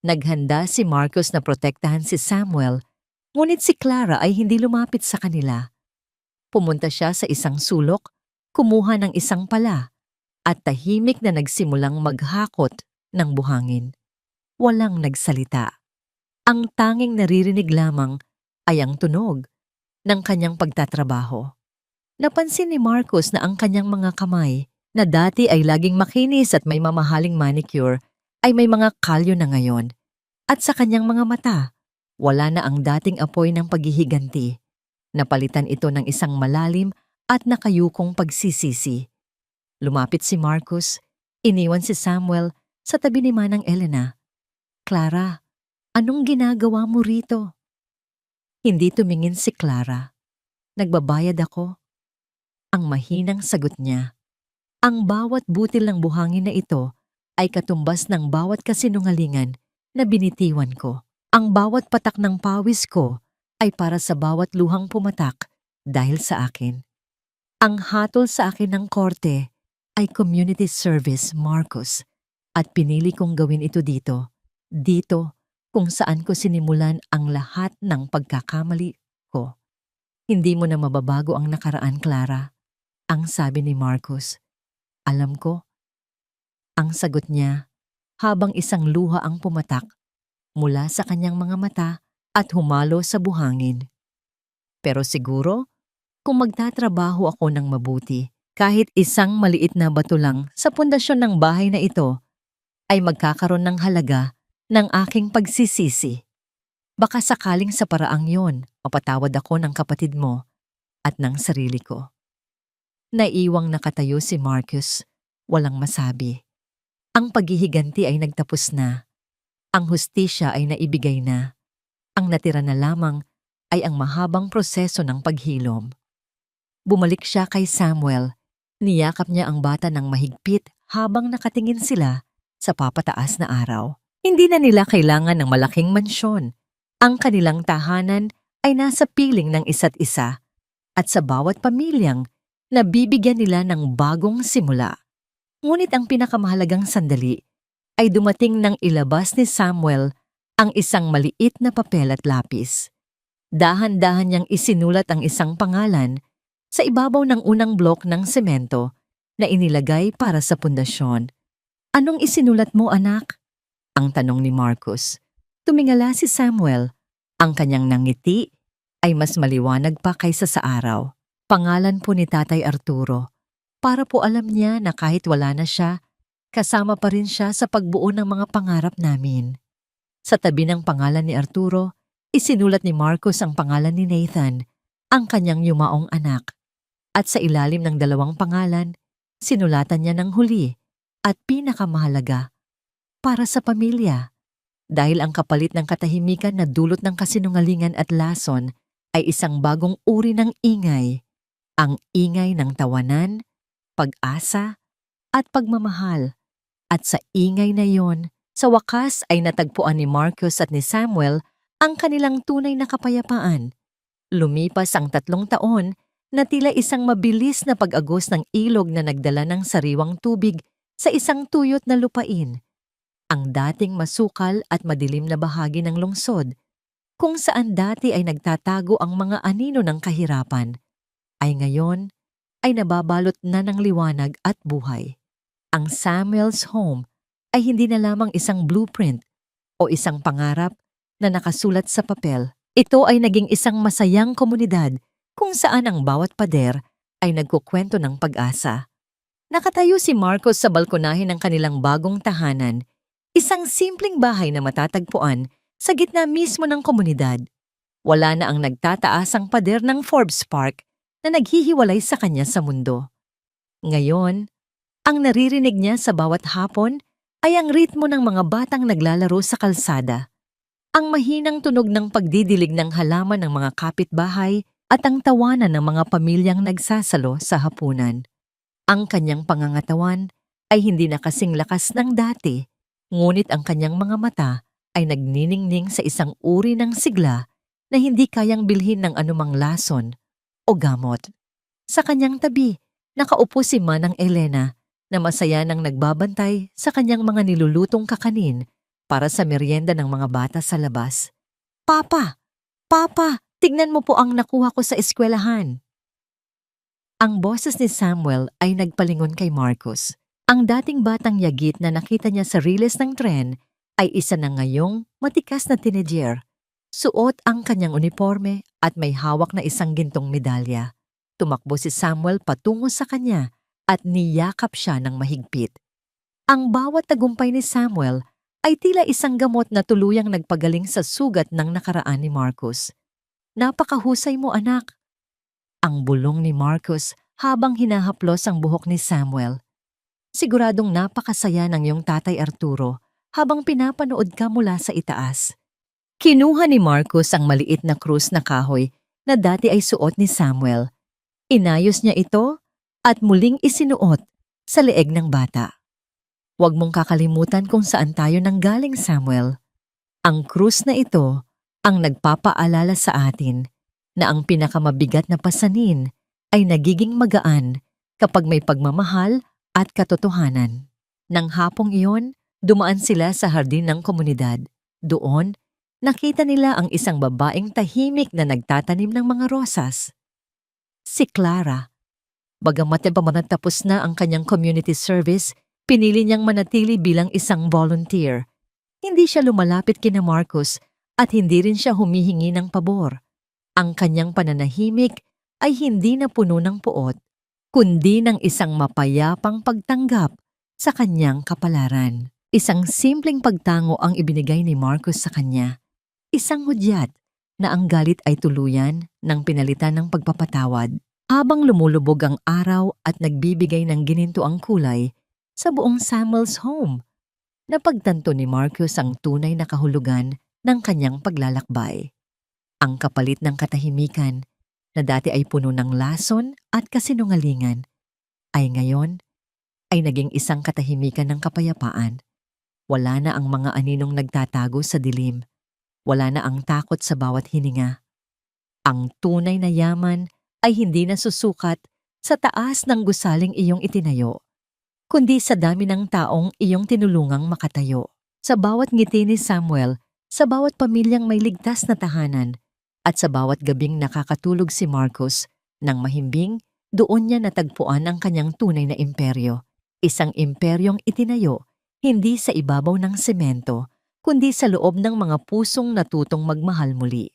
Naghanda si Marcos na protektahan si Samuel, ngunit si Clara ay hindi lumapit sa kanila. Pumunta siya sa isang sulok, kumuha ng isang pala, at tahimik na nagsimulang maghakot ng buhangin. Walang nagsalita. Ang tanging naririnig lamang ay ang tunog ng kanyang pagtatrabaho. Napansin ni Marcos na ang kanyang mga kamay, na dati ay laging makinis at may mamahaling manicure, ay may mga kalyo na ngayon. At sa kanyang mga mata, wala na ang dating apoy ng paghihiganti. Napalitan ito ng isang malalim at nakayukong pagsisisi. Lumapit si Marcos, iniwan si Samuel sa tabi ni Manang Elena. Clara, anong ginagawa mo rito? Hindi tumingin si Clara. Nagbabayad ako. Ang mahinang sagot niya. Ang bawat butil ng buhangin na ito ay katumbas ng bawat kasinungalingan na binitiwan ko. Ang bawat patak ng pawis ko ay para sa bawat luhang pumatak dahil sa akin. Ang hatol sa akin ng korte ay community service, Marcos, at pinili kong gawin ito dito kung saan ko sinimulan ang lahat ng pagkakamali ko. Hindi mo na mababago ang nakaraan, Clara, ang sabi ni Marcos. Alam ko. Ang sagot niya, habang isang luha ang pumatak mula sa kanyang mga mata at humalo sa buhangin. Pero siguro, kung magtatrabaho ako ng mabuti, kahit isang maliit na bato lang sa pundasyon ng bahay na ito, ay magkakaroon ng halaga ng aking pagsisisi. Baka sakaling sa paraang yon, mapatawad ako ng kapatid mo at ng sarili ko. Naiwang nakatayo si Marcus, walang masabi. Ang paghihiganti ay nagtapos na. Ang hustisya ay naibigay na. Ang natira na lamang ay ang mahabang proseso ng paghilom. Bumalik siya kay Samuel. Niyakap niya ang bata ng mahigpit habang nakatingin sila sa papataas na araw. Hindi na nila kailangan ng malaking mansyon. Ang kanilang tahanan ay nasa piling ng isa't isa at sa bawat pamilyang nabibigyan nila ng bagong simula. Ngunit ang pinakamahalagang sandali ay dumating nang ilabas ni Samuel ang isang maliit na papel at lapis. Dahan-dahan niyang isinulat ang isang pangalan sa ibabaw ng unang blok ng semento na inilagay para sa pundasyon. Anong isinulat mo, anak? Ang tanong ni Marcos. Tumingala si Samuel. Ang kanyang nangiti ay mas maliwanag pa kaysa sa araw. Pangalan po ni Tatay Arturo. Para po alam niya na kahit wala na siya, kasama pa rin siya sa pagbuo ng mga pangarap namin. Sa tabi ng pangalan ni Arturo, isinulat ni Marcos ang pangalan ni Nathan, ang kanyang yumaong anak. At sa ilalim ng dalawang pangalan, sinulatan niya ng huli at pinakamahalaga, para sa pamilya. Dahil ang kapalit ng katahimikan na dulot ng kasinungalingan at lason ay isang bagong uri ng ingay, ang ingay ng tawanan, pag-asa, at pagmamahal. At sa ingay na yon, sa wakas ay natagpuan ni Marcos at ni Samuel ang kanilang tunay na kapayapaan. Lumipas ang 3 taon na tila isang mabilis na pag-agos ng ilog na nagdala ng sariwang tubig sa isang tuyot na lupain. Ang dating masukal at madilim na bahagi ng lungsod, kung saan dati ay nagtatago ang mga anino ng kahirapan, ay ngayon ay nababalot na ng liwanag at buhay. Ang Samuel's home ay hindi na lamang isang blueprint o isang pangarap na nakasulat sa papel. Ito ay naging isang masayang komunidad kung saan ang bawat pader ay nagkukwento ng pag-asa. Nakatayo si Marcos sa balkonahe ng kanilang bagong tahanan, isang simpleng bahay na matatagpuan sa gitna mismo ng komunidad. Wala na ang nagtataasang pader ng Forbes Park na naghihiwalay sa kanya sa mundo. Ngayon, ang naririnig niya sa bawat hapon ay ang ritmo ng mga batang naglalaro sa kalsada, ang mahinang tunog ng pagdidilig ng halaman ng mga kapitbahay at ang tawanan ng mga pamilyang nagsasalo sa hapunan. Ang kanyang pangangatawan ay hindi na kasing lakas ng dati, ngunit ang kanyang mga mata ay nagniningning sa isang uri ng sigla na hindi kayang bilhin ng anumang lason o gamot. Sa kanyang tabi, nakaupo si Manang Elena na masaya nang nagbabantay sa kanyang mga nilulutong kakanin para sa merienda ng mga bata sa labas. Papa! Papa! Tignan mo po ang nakuha ko sa eskwelahan. Ang boses ni Samuel ay nagpalingon kay Marcos. Ang dating batang yagit na nakita niya sa riles ng tren ay isa na ngayong matikas na teenager. Suot ang kanyang uniforme at may hawak na isang gintong medalya. Tumakbo si Samuel patungo sa kanya at niyakap siya ng mahigpit. Ang bawat tagumpay ni Samuel ay tila isang gamot na tuluyang nagpagaling sa sugat ng nakaraan ni Marcos. Napakahusay mo, anak. Ang bulong ni Marcos habang hinahaplos ang buhok ni Samuel. Siguradong napakasaya ng iyong tatay Arturo habang pinapanood ka mula sa itaas. Kinuha ni Marcos ang maliit na krus na kahoy na dati ay suot ni Samuel. Inayos niya ito at muling isinuot sa leeg ng bata. Huwag mong kakalimutan kung saan tayo nanggaling, Samuel. Ang krus na ito ang nagpapaalala sa atin na ang pinakamabigat na pasanin ay nagiging magaan kapag may pagmamahal at katotohanan. Nang hapong iyon, dumaan sila sa hardin ng komunidad. Doon, nakita nila ang isang babaeng tahimik na nagtatanim ng mga rosas. Si Clara. Bagamat tapos na ang kanyang community service, pinili niyang manatili bilang isang volunteer. Hindi siya lumalapit kina Marcos at hindi rin siya humihingi ng pabor. Ang kanyang pananahimik ay hindi na puno ng puot, kundi ng isang mapayapang pagtanggap sa kanyang kapalaran. Isang simpleng pagtango ang ibinigay ni Marcos sa kanya. Isang hudyat na ang galit ay tuluyan ng pinalitan ng pagpapatawad. Habang lumulubog ang araw at nagbibigay ng gininto ang kulay sa buong Samuel's home, napagtanto ni Marcos ang tunay na kahulugan ng kanyang paglalakbay. Ang kapalit ng katahimikan na dati ay puno ng lason at kasinungalingan ay ngayon ay naging isang katahimikan ng kapayapaan. Wala na ang mga aninong nagtatago sa dilim. Wala na ang takot sa bawat hininga. Ang tunay na yaman ay hindi nasusukat sa taas ng gusaling iyong itinayo, kundi sa dami ng taong iyong tinulungang makatayo. Sa bawat ngiti ni Samuel, sa bawat pamilyang may ligtas na tahanan, at sa bawat gabing nakakatulog si Marcos, nang mahimbing, doon niya natagpuan ang kanyang tunay na imperyo. Isang imperyong itinayo, hindi sa ibabaw ng semento, kundi sa loob ng mga pusong natutong magmahal muli.